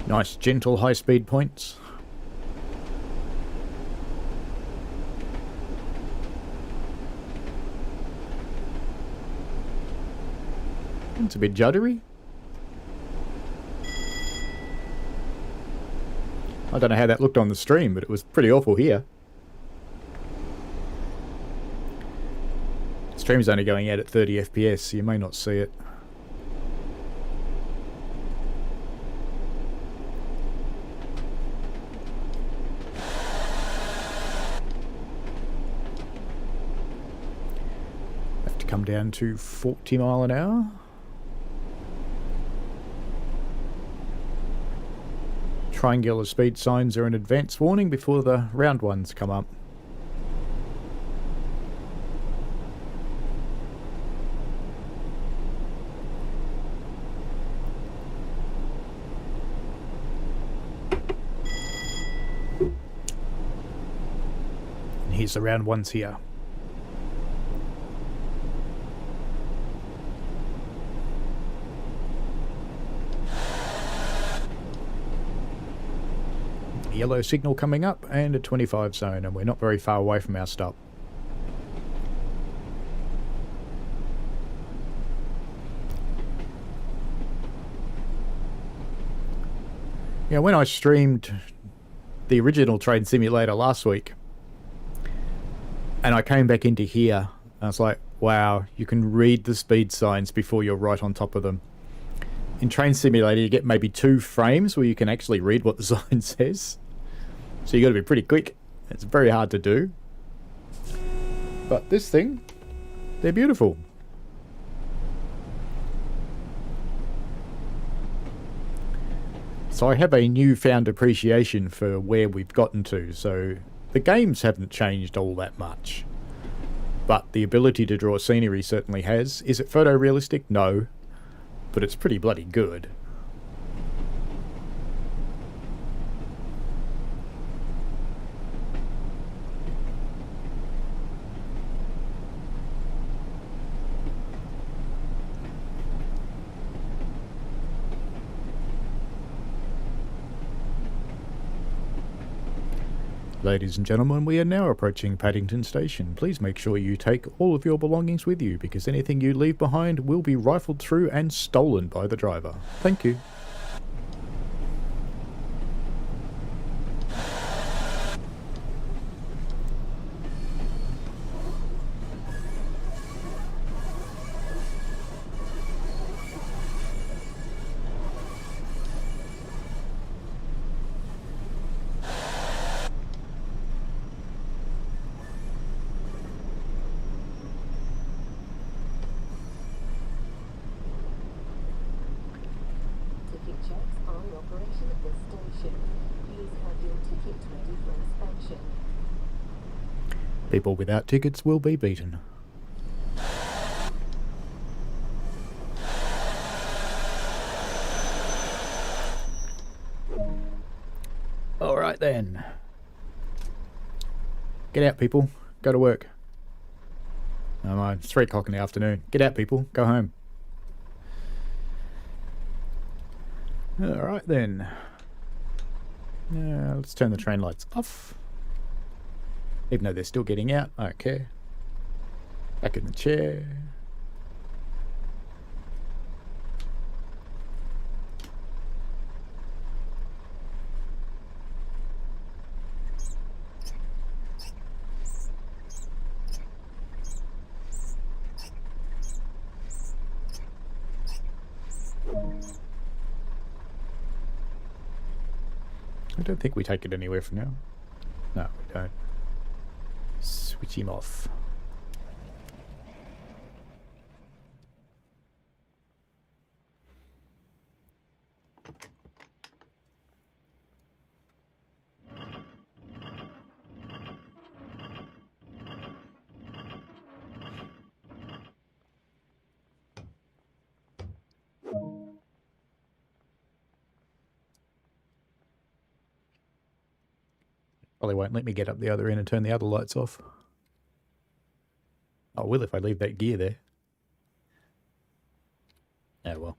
Nice, gentle, high-speed points. It's a bit juddery. I don't know how that looked on the stream, but it was pretty awful here. The stream's only going out at 30 FPS, so you may not see it. Have to come down to 40 mile an hour. Triangular speed signs are an advance warning before the round ones come up. And here's the round ones here. Yellow signal coming up and a 25 zone, and we're not very far away from our stop. Yeah, when I streamed the original Train Simulator last week and I came back into here, I was like, wow, you can read the speed signs before you're right on top of them. In Train Simulator you get maybe 2 frames where you can actually read what the sign says. So you got to be pretty quick. It's very hard to do. But this thing, they're beautiful. So I have a newfound appreciation for where we've gotten to. So the games haven't changed all that much. But the ability to draw scenery certainly has. Is it photorealistic? No. But it's pretty bloody good. Ladies and gentlemen, we are now approaching Paddington Station. Please make sure you take all of your belongings with you, because anything you leave behind will be rifled through and stolen by the driver. Thank you. Ticket checks are in operation at this station. Please have your ticket ready for inspection. People without tickets will be beaten. Alright then. Get out, people. Go to work. Oh my, it's 3 o'clock in the afternoon. Get out, people. Go home. Alright then. Let's turn the train lights off. Even though they're still getting out, I don't care. Back in the chair. I don't think we take it anywhere from now. No, we don't. Switch him off. Probably won't let me get up the other end and turn the other lights off. I will if I leave that gear there. Oh well.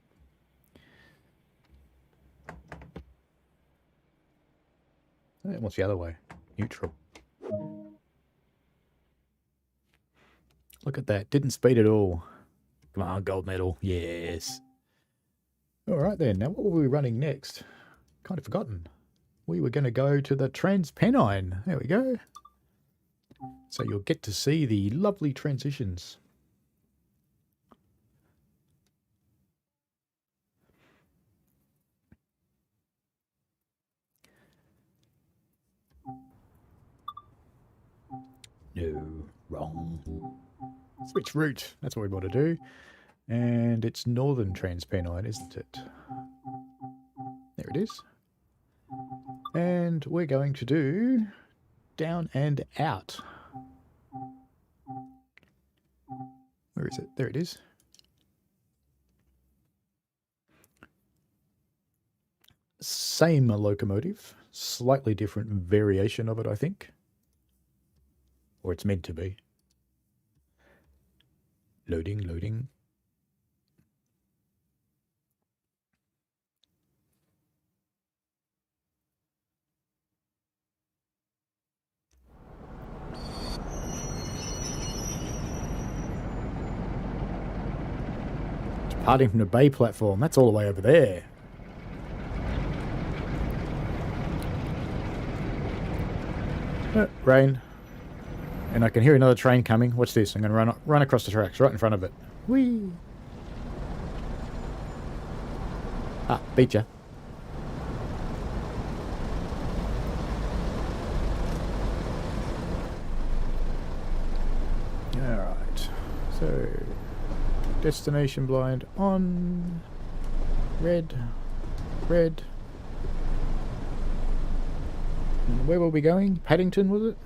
What's the other way? Neutral. Look at that. Didn't speed at all. Come on, gold medal. Yes. Alright then. Now what were we running next? Kind of forgotten. We were going to go to the Trans-Pennine. There we go. So you'll get to see the lovely transitions. No, wrong. Switch route. That's what we want to do. And it's Northern Trans-Pennine, isn't it? There it is. And we're going to do down and out. Where is it? There it is. Same locomotive, slightly different variation of it, I think. Or it's meant to be. Loading, loading. Departing from the bay platform. That's all the way over there. Rain. And I can hear another train coming. Watch this. I'm going to run across the tracks right in front of it. Whee! Ah, beat ya. Alright. So, destination blind on. Red. Red. And where were we going? Paddington, was it?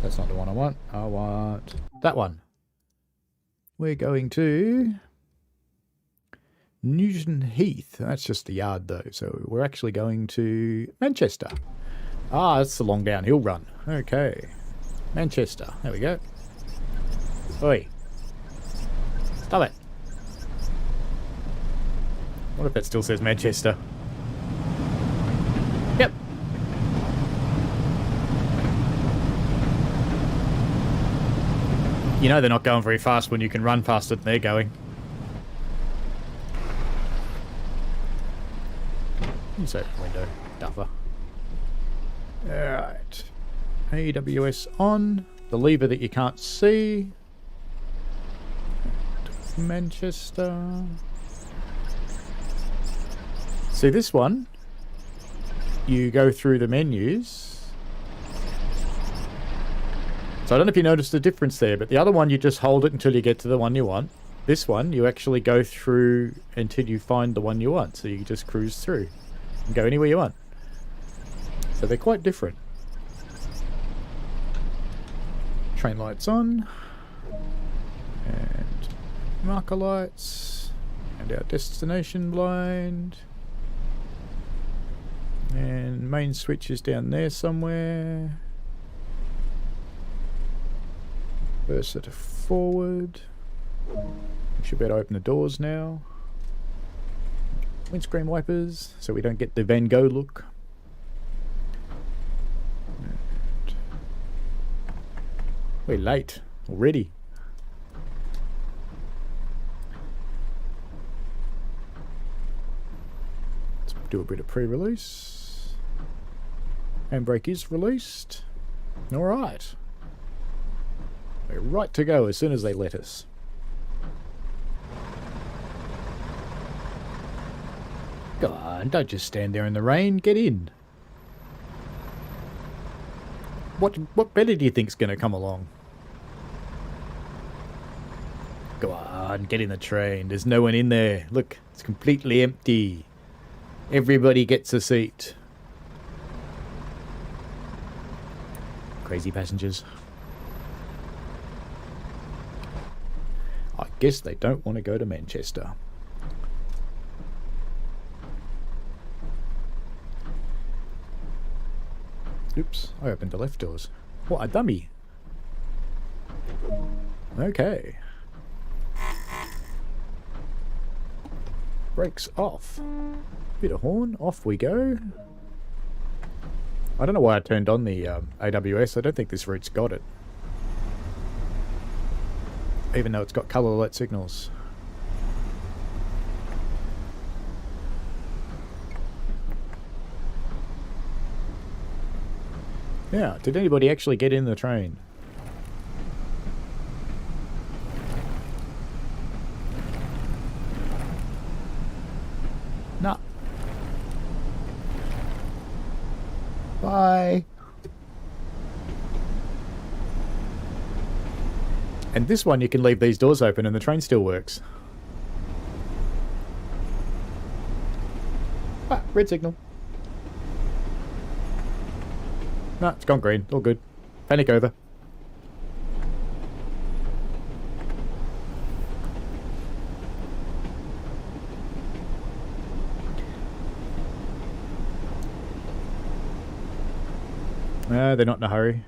That's not the one I want. I want that one. We're going to Newton Heath. That's just the yard though. So we're actually going to Manchester. Ah, that's the long downhill run. Okay. Manchester. There we go. Oi. Stop it. What if that still says Manchester? Yep. You know they're not going very fast when you can run faster than they're going. Insert window, duffer. Alright. AWS on. The lever that you can't see. Manchester. See this one? You go through the menus. So I don't know if you noticed the difference there, but the other one you just hold it until you get to the one you want. This one you actually go through until you find the one you want. So you just cruise through and go anywhere you want. So they're quite different. Train lights on. And marker lights. And our destination blind. And main switch is down there somewhere. Cursor to forward. We should be able to open the doors now. Windscreen wipers, so we don't get the Van Gogh look. And we're late already. Let's do a bit of pre-release. Handbrake is released. All right. We're right to go as soon as they let us. Go on, don't just stand there in the rain. Get in. What better do you think's going to come along? Go on, get in the train. There's no one in there. Look, it's completely empty. Everybody gets a seat. Crazy passengers. I guess they don't want to go to Manchester. Oops, I opened the left doors. What a dummy. Okay. Brakes off. Bit of horn, off we go. I don't know why I turned on the AWS. I don't think this route's got it. Even though it's got colour alert signals. Yeah, did anybody actually get in the train? No. Bye. And this one you can leave these doors open and the train still works. Ah, red signal. No, it's gone green. All good. Panic over. They're not in a hurry.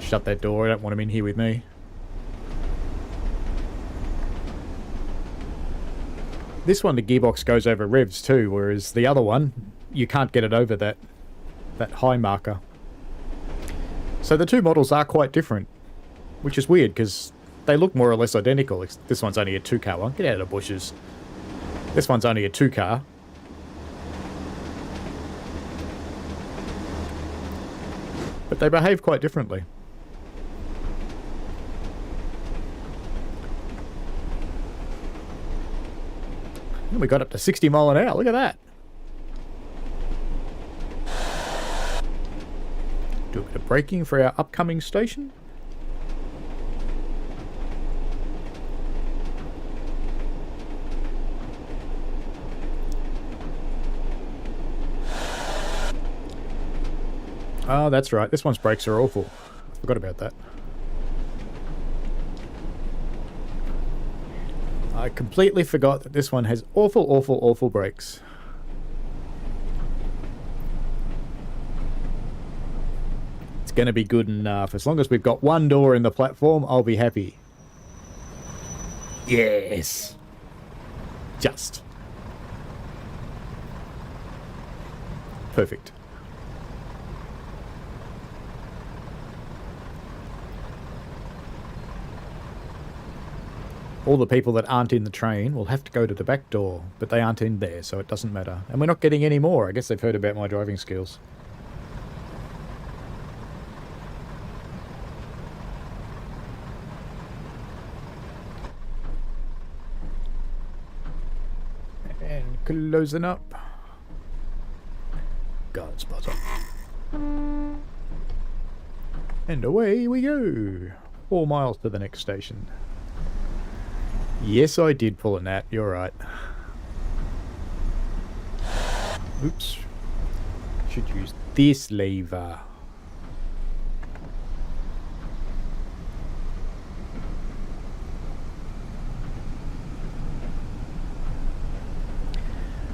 Shut that door. I don't want them in here with me. This one, the gearbox goes over revs too, whereas the other one, you can't get it over that high marker. So the two models are quite different, which is weird because they look more or less identical. This one's only a 2-car one. Get out of the bushes. This one's only a 2-car. But they behave quite differently. And we got up to 60 mile an hour. Look at that. Do a bit of braking for our upcoming station. Oh, that's right. This one's brakes are awful. I forgot about that. I completely forgot that this one has awful, awful, awful brakes. It's going to be good enough. As long as we've got one door in the platform, I'll be happy. Yes. Just. Perfect. All the people that aren't in the train will have to go to the back door, but they aren't in there, so it doesn't matter. And we're not getting any more. I guess they've heard about my driving skills. And closing up. Guard spotter. And away we go. 4 miles to the next station. Yes, I did pull a gnat. You're right. Oops. Should use this lever.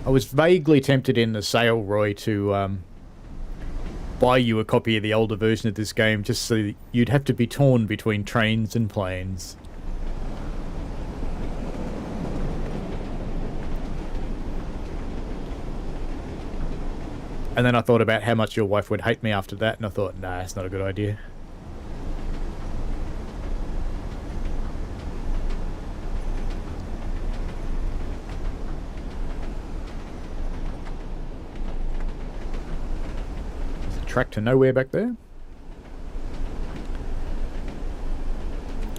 I was vaguely tempted in the sale, Roy, to buy you a copy of the older version of this game just so that you'd have to be torn between trains and planes. And then I thought about how much your wife would hate me after that, and I thought, nah, it's not a good idea. There's a track to nowhere back there.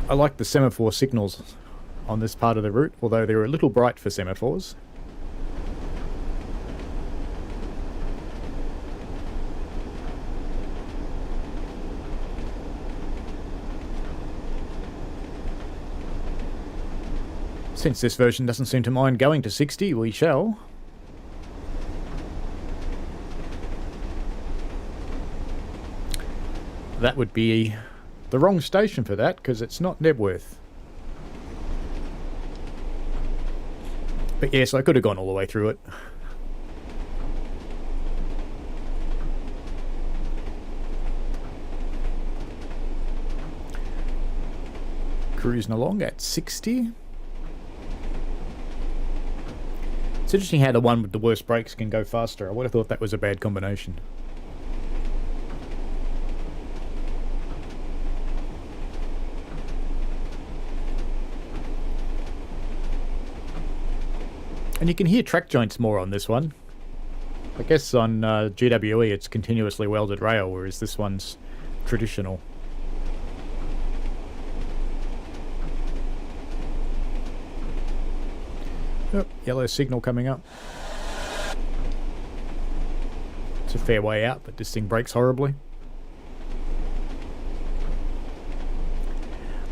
I like the semaphore signals on this part of the route, although they're a little bright for semaphores. Since this version doesn't seem to mind going to 60, we shall. That would be the wrong station for that, because it's not Nebworth. But yes, I could have gone all the way through it. Cruising along at 60. It's interesting how the one with the worst brakes can go faster. I would have thought that was a bad combination. And you can hear track joints more on this one. I guess on GWE it's continuously welded rail, whereas this one's traditional. Yep, yellow signal coming up. It's a fair way out, but this thing brakes horribly.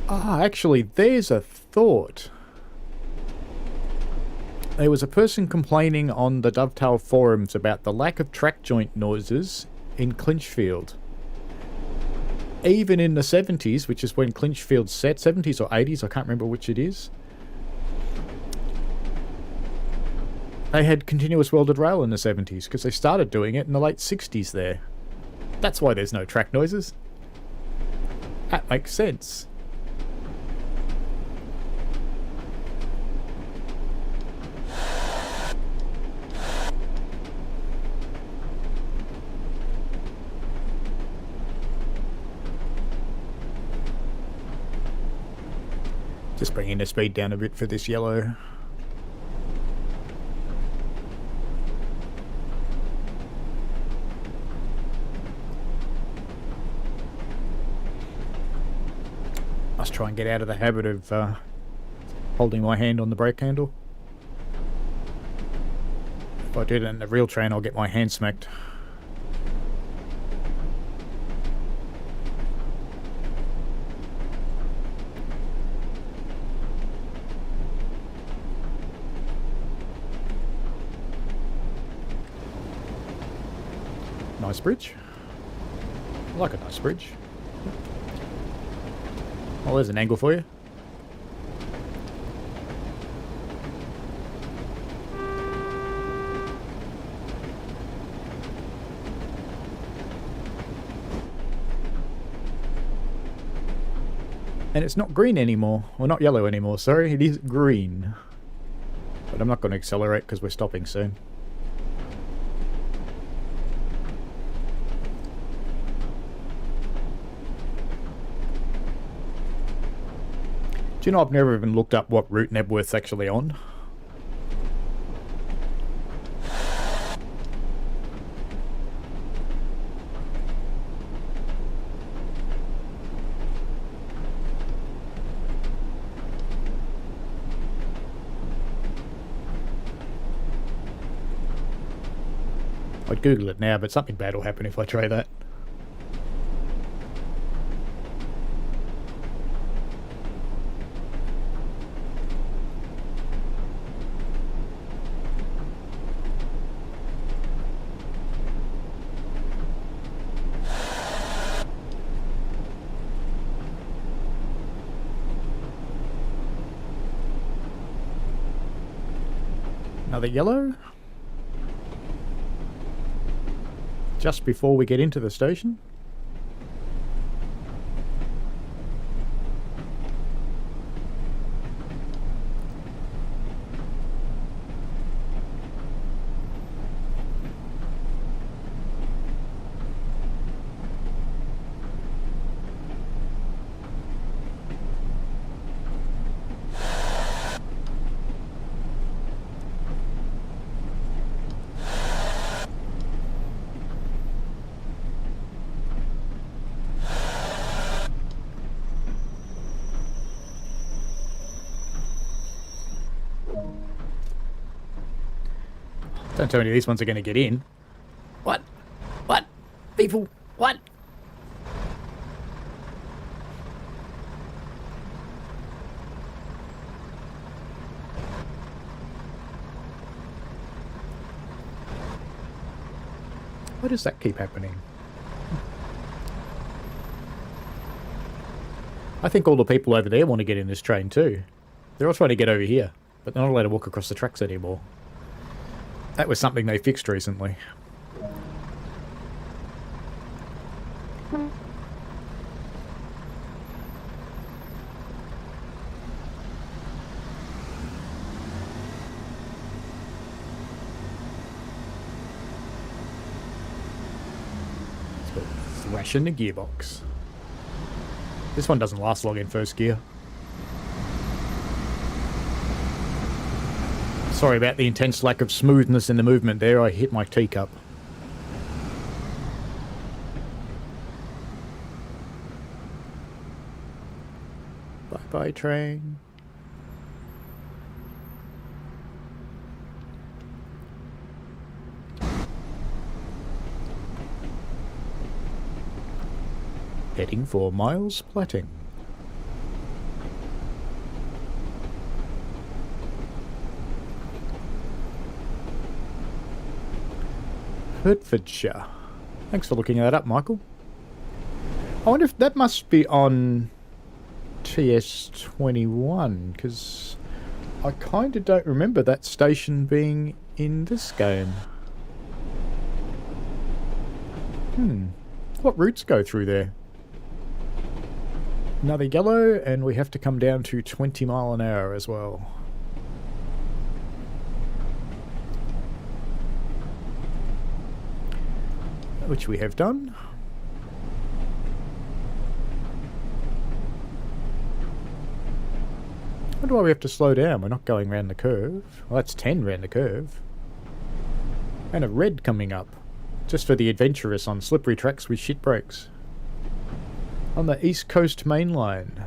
Ah, actually, there's a thought. There was a person complaining on the Dovetail forums about the lack of track joint noises in Clinchfield. Even in the 70s, which is when Clinchfield's set, 70s or 80s, I can't remember which it is. They had continuous welded rail in the 70s because they started doing it in the late 60s there. That's why there's no track noises. That makes sense. Just bringing the speed down a bit for this yellow. Must try and get out of the habit of holding my hand on the brake handle. If I do that in the real train, I'll get my hand smacked. Nice bridge. I like a nice bridge. Well, there's an angle for you. And it's not green anymore. Well, not yellow anymore, sorry. It is green. But I'm not going to accelerate because we're stopping soon. Do you know, I've never even looked up what route Nebworth's actually on. I'd Google it now, but something bad will happen if I try that. Another yellow. Just before we get into the station. Don't tell me these ones are going to get in. What? What? People? What? Why does that keep happening? I think all the people over there want to get in this train too. They're all trying to get over here. but they're not allowed to walk across the tracks anymore. That was something they fixed recently. Thrashing the gearbox. This one doesn't last long in first gear. Sorry about the intense lack of smoothness in the movement there. I hit my teacup. Bye-bye, train. Heading for Miles Platting. Hertfordshire. Thanks for looking that up, Michael. I wonder if that must be on TS21, because I kind of don't remember that station being in this game. What routes go through there? Another yellow, and we have to come down to 20 mile an hour as well. Which we have done. I wonder why we have to slow down. We're not going round the curve. Well, that's 10 round the curve. And a red coming up. Just for the adventurous on slippery tracks with shit brakes. On the East Coast Main Line.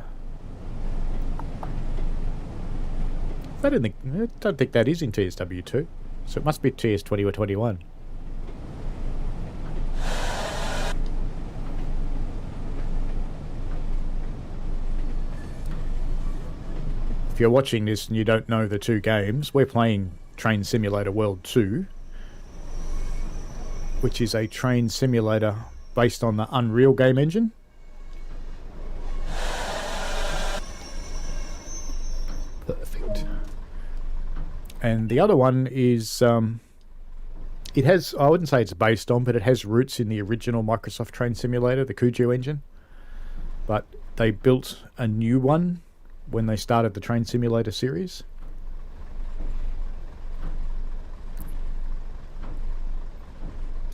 I don't think that is in TSW2. So it must be TS20 or 21. If you're watching this and you don't know the two games, we're playing Train Simulator World 2, which is a train simulator based on the Unreal game engine. Perfect. And the other one is, it has, I wouldn't say it's based on, but it has roots in the original Microsoft Train Simulator, the Kuju engine. But they built a new one when they started the Train Simulator series.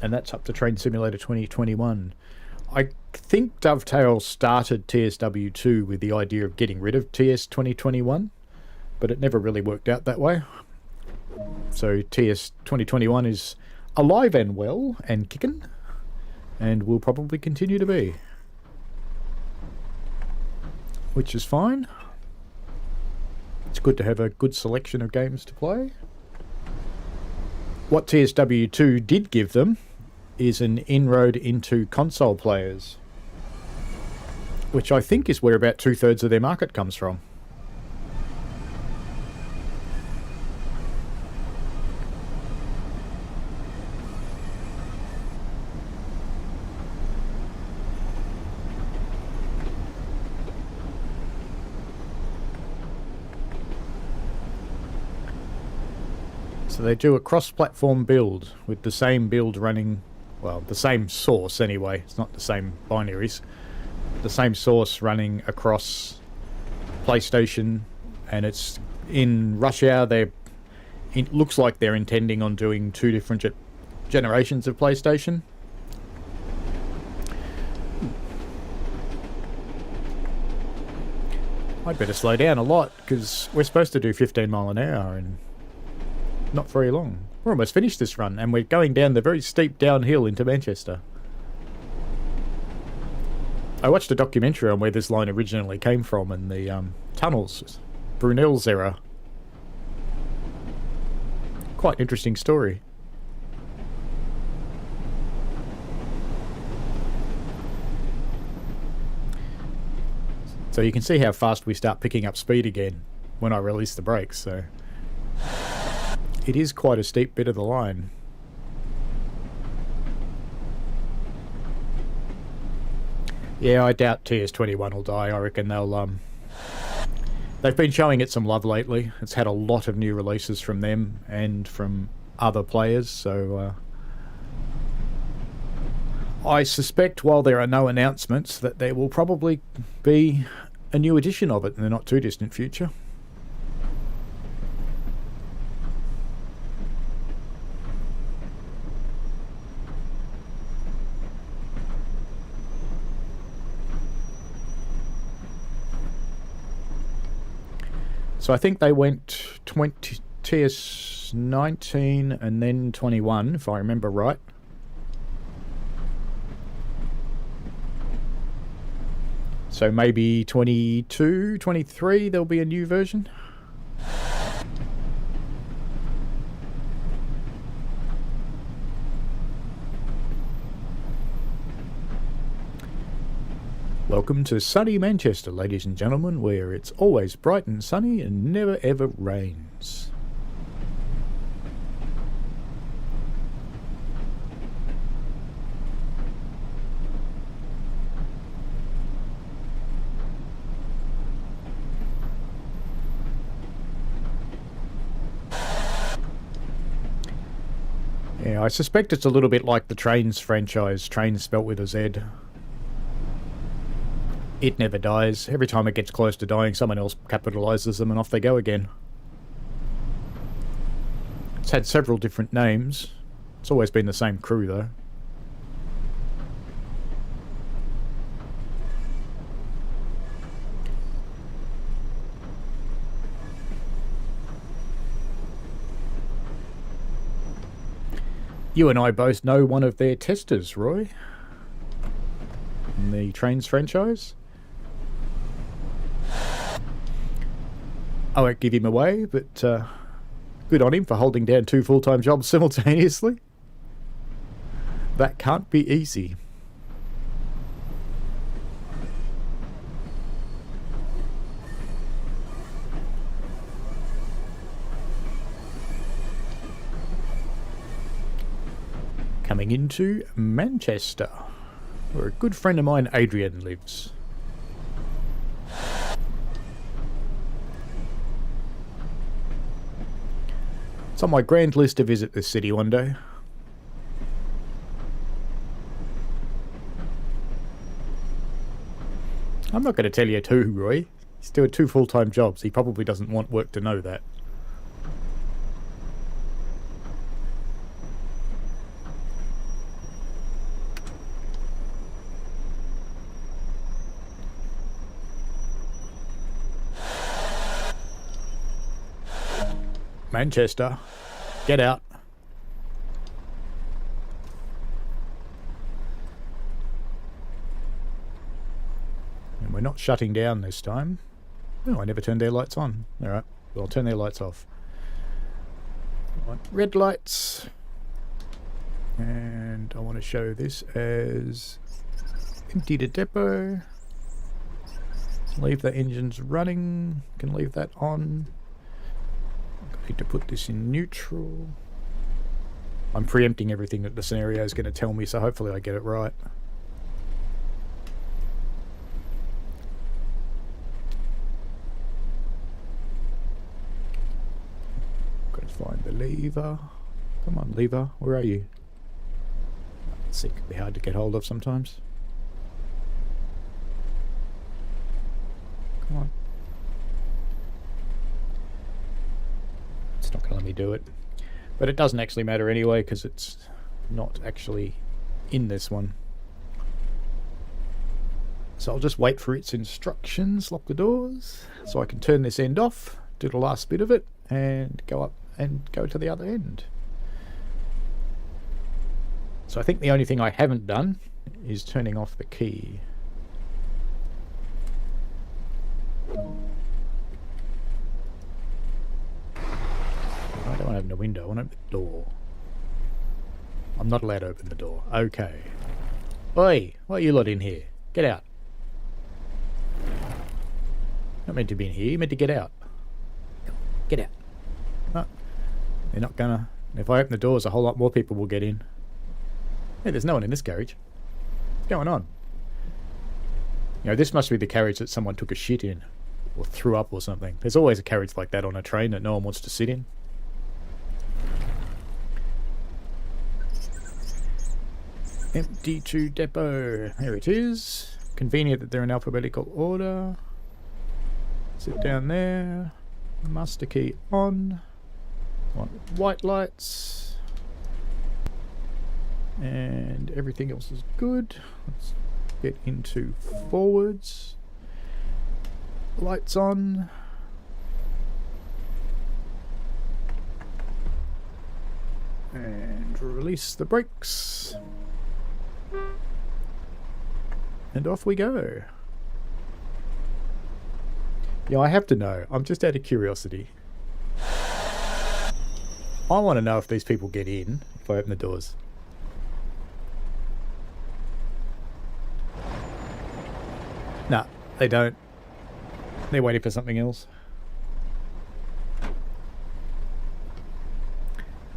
And that's up to Train Simulator 2021. I think Dovetail started TSW2 with the idea of getting rid of TS 2021, but it never really worked out that way. So TS 2021 is alive and well and kicking, and will probably continue to be. Which is fine. It's good to have a good selection of games to play. What TSW2 did give them is an inroad into console players, which I think is where about 2/3 of their market comes from. So they do a cross-platform build with the same build running, well, the same source anyway. It's not the same binaries. The same source running across PlayStation, and it's in rush hour. It looks like they're intending on doing two different generations of PlayStation. I'd better slow down a lot, because we're supposed to do 15 mile an hour and not very long. We're almost finished this run, and we're going down the very steep downhill into Manchester. I watched a documentary on where this line originally came from and the tunnels, Brunel's era. Quite interesting story. So you can see how fast we start picking up speed again when I release the brakes, so it is quite a steep bit of the line. Yeah, I doubt TS21 will die. I reckon they'll They've been showing it some love lately. It's had a lot of new releases from them and from other players, so I suspect while there are no announcements that there will probably be a new edition of it in the not too distant future. So I think they went TS19 and then 21, if I remember right. So maybe 22, 23, there'll be a new version. Welcome to sunny Manchester, ladies and gentlemen, where it's always bright and sunny and never ever rains. Yeah, I suspect it's a little bit like the Trains franchise, Trains spelt with a Z. It never dies. Every time it gets close to dying, someone else capitalizes them and off they go again. It's had several different names. It's always been the same crew, though. You and I both know one of their testers, Roy, in the Trains franchise. I won't give him away, but good on him for holding down 2 full-time jobs simultaneously. That can't be easy. Coming into Manchester, where a good friend of mine, Adrian, lives. It's on my grand list to visit this city one day. I'm not going to tell you too, Roy. He's doing 2 full-time jobs. He probably doesn't want work to know that. Manchester, get out. And we're not shutting down this time. Oh, I never turned their lights on. Alright, well, I'll turn their lights off. I want red lights. And I want to show this as empty to depot. Leave the engines running. Can leave that on. Need to put this in neutral. I'm preempting everything that the scenario is going to tell me, so hopefully I get it right. Got to find the lever. Come on, lever. Where are you? It can be hard to get hold of sometimes. Come on. It's not going to let me do it, but it doesn't actually matter anyway because it's not actually in this one. So I'll just wait for its instructions, lock the doors, so I can turn this end off, do the last bit of it, and go up and go to the other end. So I think the only thing I haven't done is turning off the key. I don't want to open the window, I want to open the door. I'm not allowed to open the door. Okay. Oi, what are you lot in here? Get out. Not meant to be in here, you're meant to get out. Get out. No, they're not gonna. If I open the doors, a whole lot more people will get in. Hey, there's no one in this carriage. What's going on? You know, this must be the carriage that someone took a shit in. or threw up or something. There's always a carriage like that on a train that no one wants to sit in. MD2 depot. There it is. Convenient that they're in alphabetical order. Sit down there. Master key on. Want white lights. And everything else is good. Let's get into forwards. Lights on. And release the brakes. And off we go. Yeah, I have to know. I'm just out of curiosity. I want to know if these people get in if I open the doors. Nah, they don't. They're waiting for something else.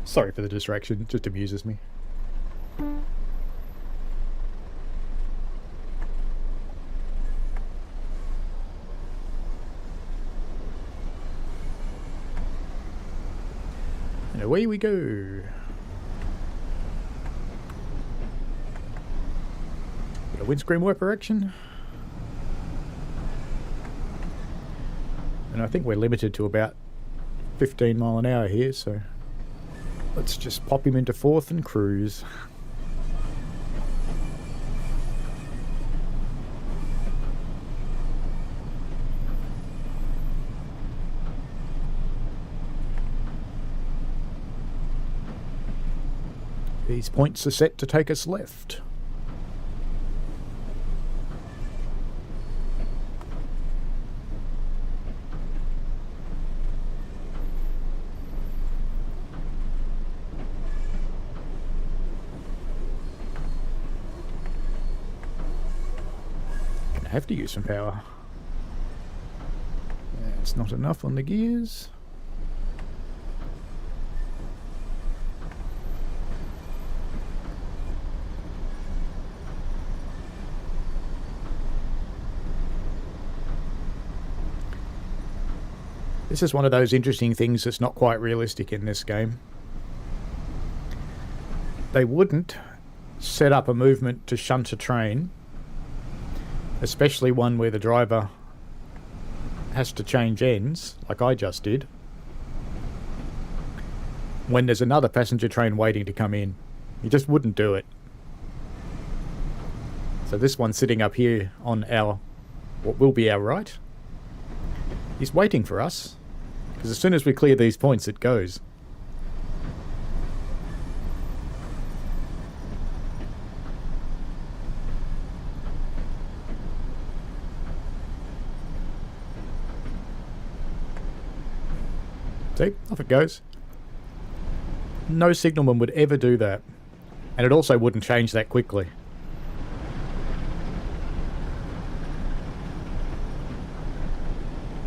Sorry for the distraction, it just amuses me. And away we go. Got a windscreen wiper action. And I think we're limited to about 15 mile an hour here, so let's just pop him into fourth and cruise. These points are set to take us left. I have to use some power. It's not enough on the gears. This is one of those interesting things that's not quite realistic in this game. They wouldn't set up a movement to shunt a train, especially one where the driver has to change ends, like I just did, when there's another passenger train waiting to come in. You just wouldn't do it. So this one sitting up here on our, what will be our right, is waiting for us, because as soon as we clear these points it goes. See, off it goes. No signalman would ever do that. And it also wouldn't change that quickly.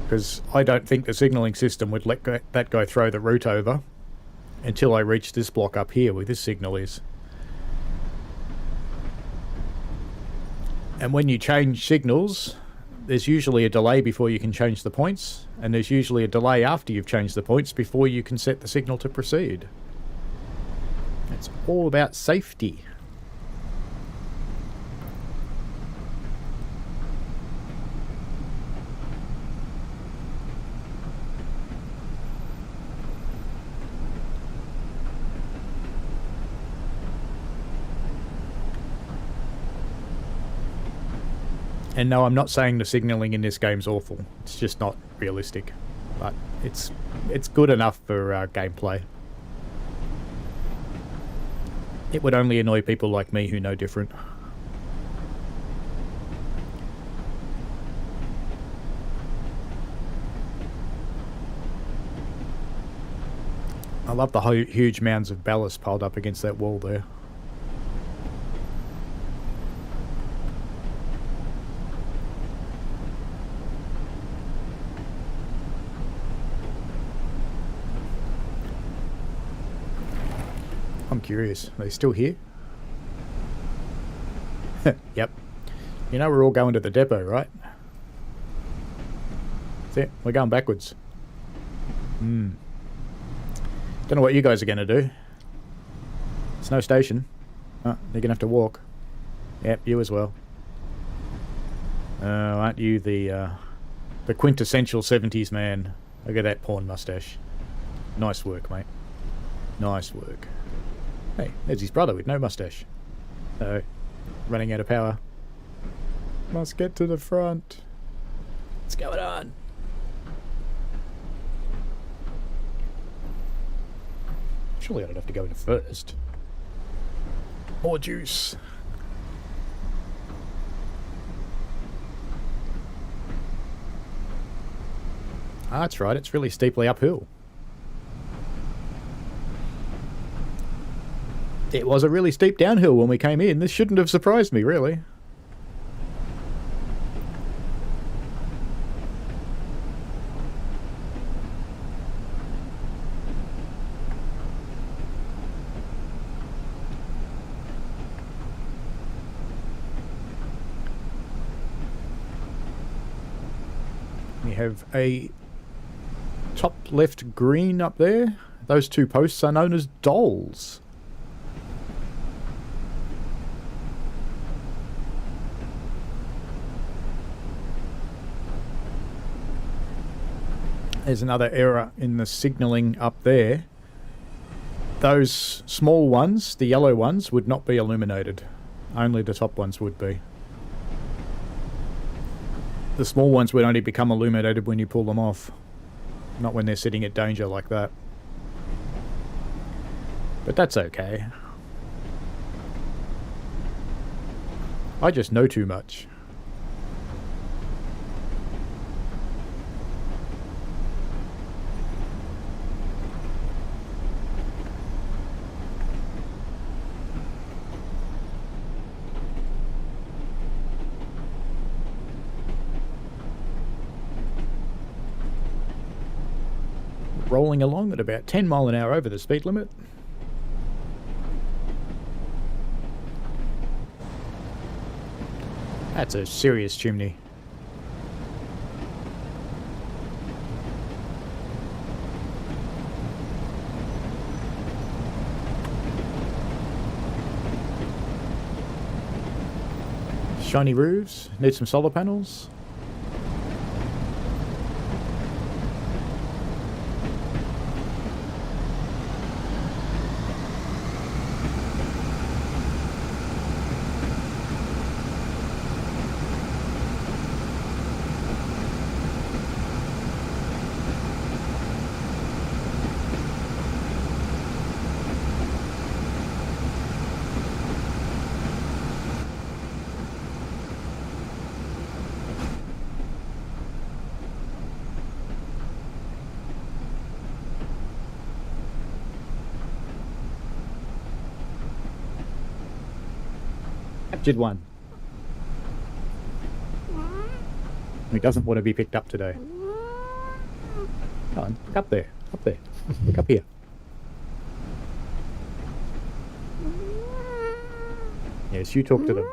Because I don't think the signalling system would let that guy throw the route over until I reach this block up here where this signal is. And when you change signals, there's usually a delay before you can change the points, and there's usually a delay after you've changed the points before you can set the signal to proceed. It's all about safety. And no, I'm not saying the signalling in this game's awful. It's just not realistic. But it's good enough for gameplay. It would only annoy people like me who know different. I love the huge mounds of ballast piled up against that wall there. I'm curious, are they still here? Yep. You know we're all going to the depot, right? See, we're going backwards. Don't know what you guys are going to do. It's no station. Oh, they're going to have to walk. Yep, you as well. Aren't you the quintessential 70s man? Look at that porn mustache. Nice work, mate. Nice work. Hey, there's his brother with no mustache. Uh-oh. Running out of power. Must get to the front. What's going on? Surely I don't have to go in first. More juice. Ah, that's right, it's really steeply uphill. It was a really steep downhill when we came in. This shouldn't have surprised me, really. We have a top left green up there. Those two posts are known as dolls. There's another error in the signalling up there. Those small ones, the yellow ones, would not be illuminated. Only the top ones would be. The small ones would only become illuminated when you pull them off. Not when they're sitting at danger like that. But that's okay. I just know too much. Rolling along at about 10 mile an hour over the speed limit. That's a serious chimney. Shiny roofs, need some solar panels. Captured one. He doesn't want to be picked up today. Come on, look up there. Up there. Look up here. Yes, you talk to them.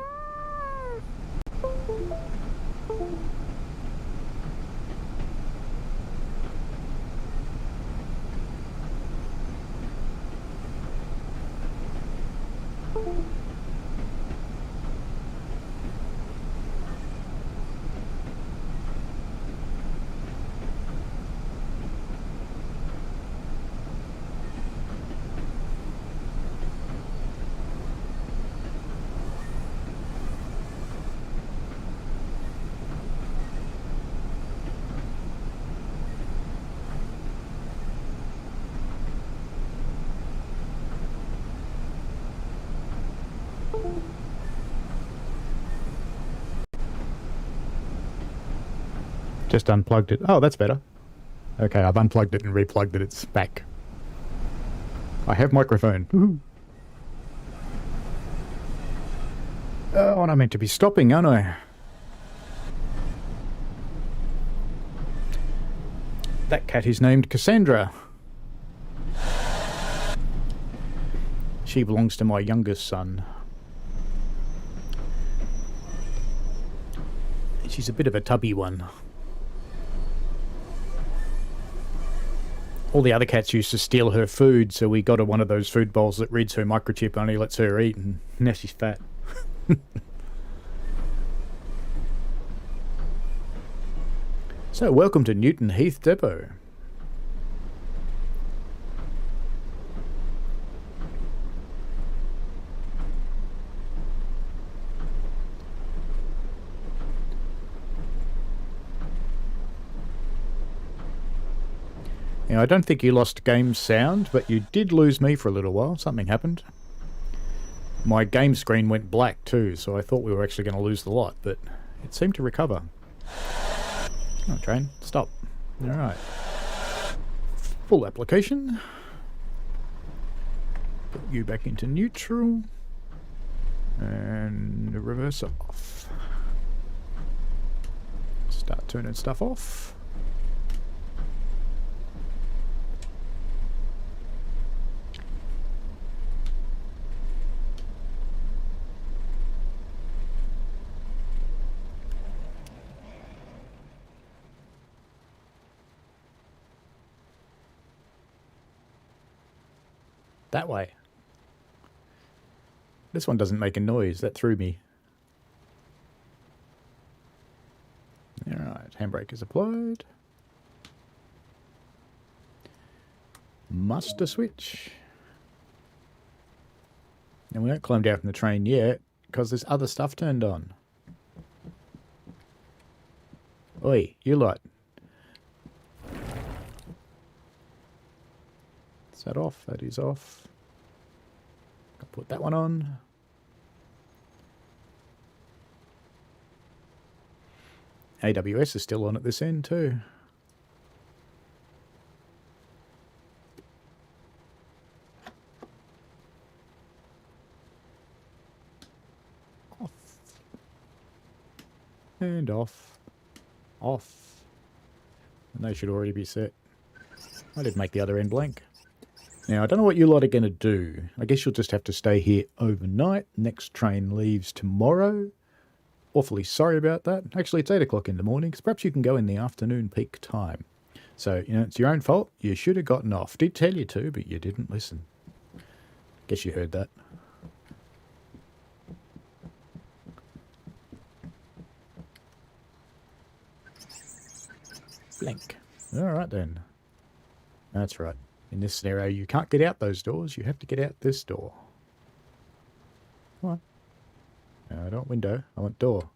Just unplugged it. Oh, that's better. Okay, I've unplugged it and replugged it. It's back. I have microphone. Woohoo. Oh, and I meant to be stopping, aren't I? That cat is named Cassandra. She belongs to my youngest son. She's a bit of a tubby one. all the other cats used to steal her food, so we got her one of those food bowls that reads her microchip, only lets her eat, and now she's fat. So, welcome to Newton Heath Depot. Now, I don't think you lost game sound, but you did lose me for a little while. Something happened. My game screen went black too, so I thought we were actually going to lose the lot, but it seemed to recover. Oh, train, stop. Alright. Full application. Put you back into neutral. And reverse off. Start turning stuff off. That way. This one doesn't make a noise. That threw me. Alright, handbrake is applied. Muster switch. And we don't climb down from the train yet, because there's other stuff turned on. Oi, you lot. Is that off? That is off. I'll put that one on. AWS is still on at this end too. Off. And off. Off. And they should already be set. I did make the other end blank. Now, I don't know what you lot are going to do. I guess you'll just have to stay here overnight. Next train leaves tomorrow. Awfully sorry about that. Actually, it's 8 o'clock in the morning, so perhaps you can go in the afternoon peak time. So, you know, it's your own fault. You should have gotten off. Did tell you to, but you didn't listen. Guess you heard that. Blank. All right, then. That's right. In this scenario, you can't get out those doors. You have to get out this door. Come on. No, I don't want window. I want door.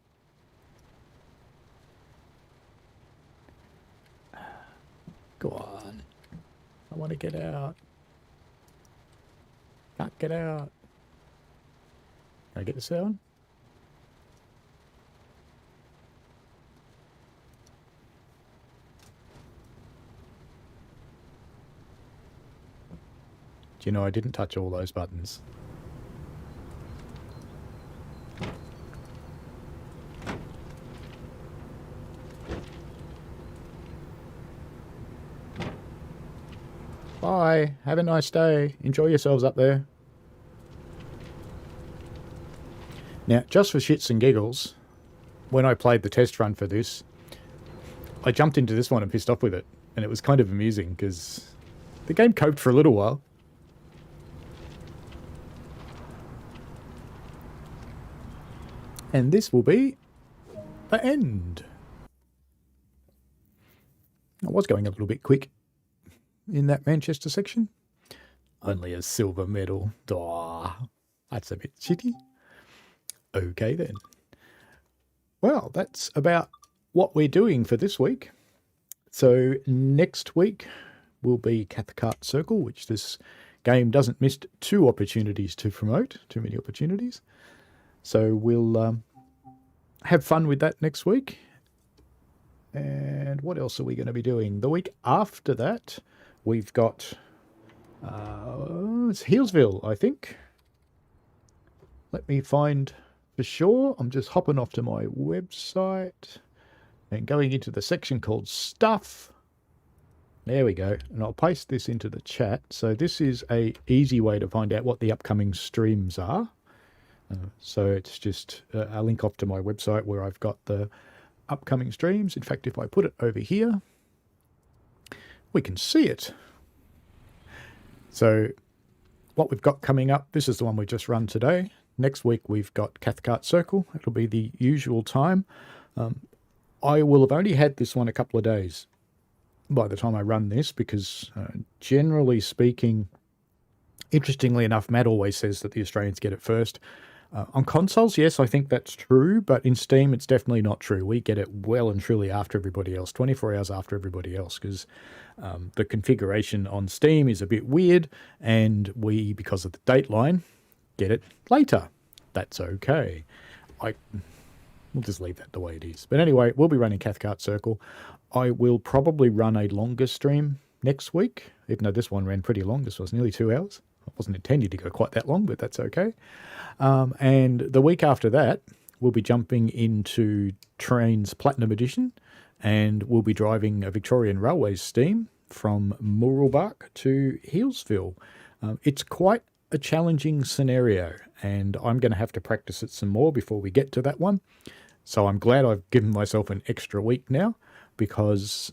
Go on. I want to get out. Can't get out. Can I get this on? Do you know I didn't touch all those buttons? Bye. Have a nice day. Enjoy yourselves up there. Now, just for shits and giggles, when I played the test run for this, I jumped into this one and pissed off with it. And it was kind of amusing because the game coped for a little while. And this will be the end. I was going a little bit quick in that Manchester section. Only a silver medal. Aww, that's a bit shitty. Okay then. Well, that's about what we're doing for this week. So next week will be Cathcart Circle, which this game doesn't miss two opportunities to promote. Too many opportunities. So we'll have fun with that next week. And what else are we going to be doing? The week after that, we've got it's Healesville, I think. Let me find for sure. I'm just hopping off to my website and going into the section called Stuff. There we go. And I'll paste this into the chat. So this is a easy way to find out what the upcoming streams are. So it's just a link off to my website where I've got the upcoming streams. In fact, if I put it over here, we can see it. So what we've got coming up, this is the one we just run today. Next week we've got Cathcart Circle. It'll be the usual time. I will have only had this one a couple of days by the time I run this, because generally speaking, interestingly enough, Matt always says that the Australians get it first. On consoles, yes, I think that's true, but in Steam, it's definitely not true. We get it well and truly after everybody else, 24 hours after everybody else, because the configuration on Steam is a bit weird, and we, because of the dateline, get it later. That's okay. We'll just leave that the way it is. But anyway, we'll be running Cathcart Circle. I will probably run a longer stream next week, even though this one ran pretty long. This was nearly 2 hours. I wasn't intending to go quite that long, but that's okay. And the week after that, we'll be jumping into Trains Platinum Edition, and we'll be driving a Victorian Railways steam from Mooroolbark to Healesville. It's quite a challenging scenario, and I'm going to have to practice it some more before we get to that one. So I'm glad I've given myself an extra week now, because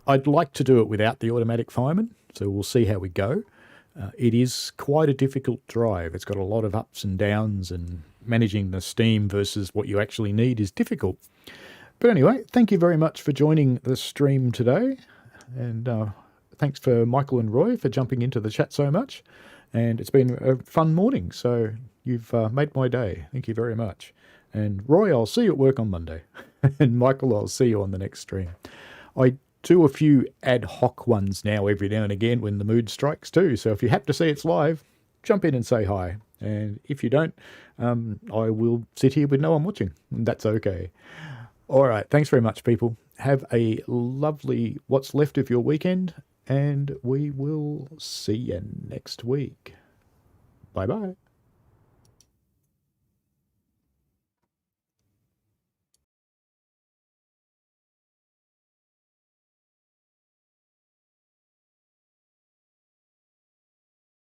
I'd like to do it without the automatic fireman, so we'll see how we go. It is quite a difficult drive. It's got a lot of ups and downs, and managing the steam versus what you actually need is difficult. But anyway, thank you very much for joining the stream today. And thanks for Michael and Roy for jumping into the chat so much. And it's been a fun morning, so you've made my day. Thank you very much. And Roy, I'll see you at work on Monday. And Michael, I'll see you on the next stream. I do a few ad hoc ones now every now and again when the mood strikes too. So if you happen to see it's live, jump in and say hi. And if you don't, I will sit here with no one watching. And that's okay. All right. Thanks very much, people. Have a lovely what's left of your weekend, and we will see you next week. Bye-bye.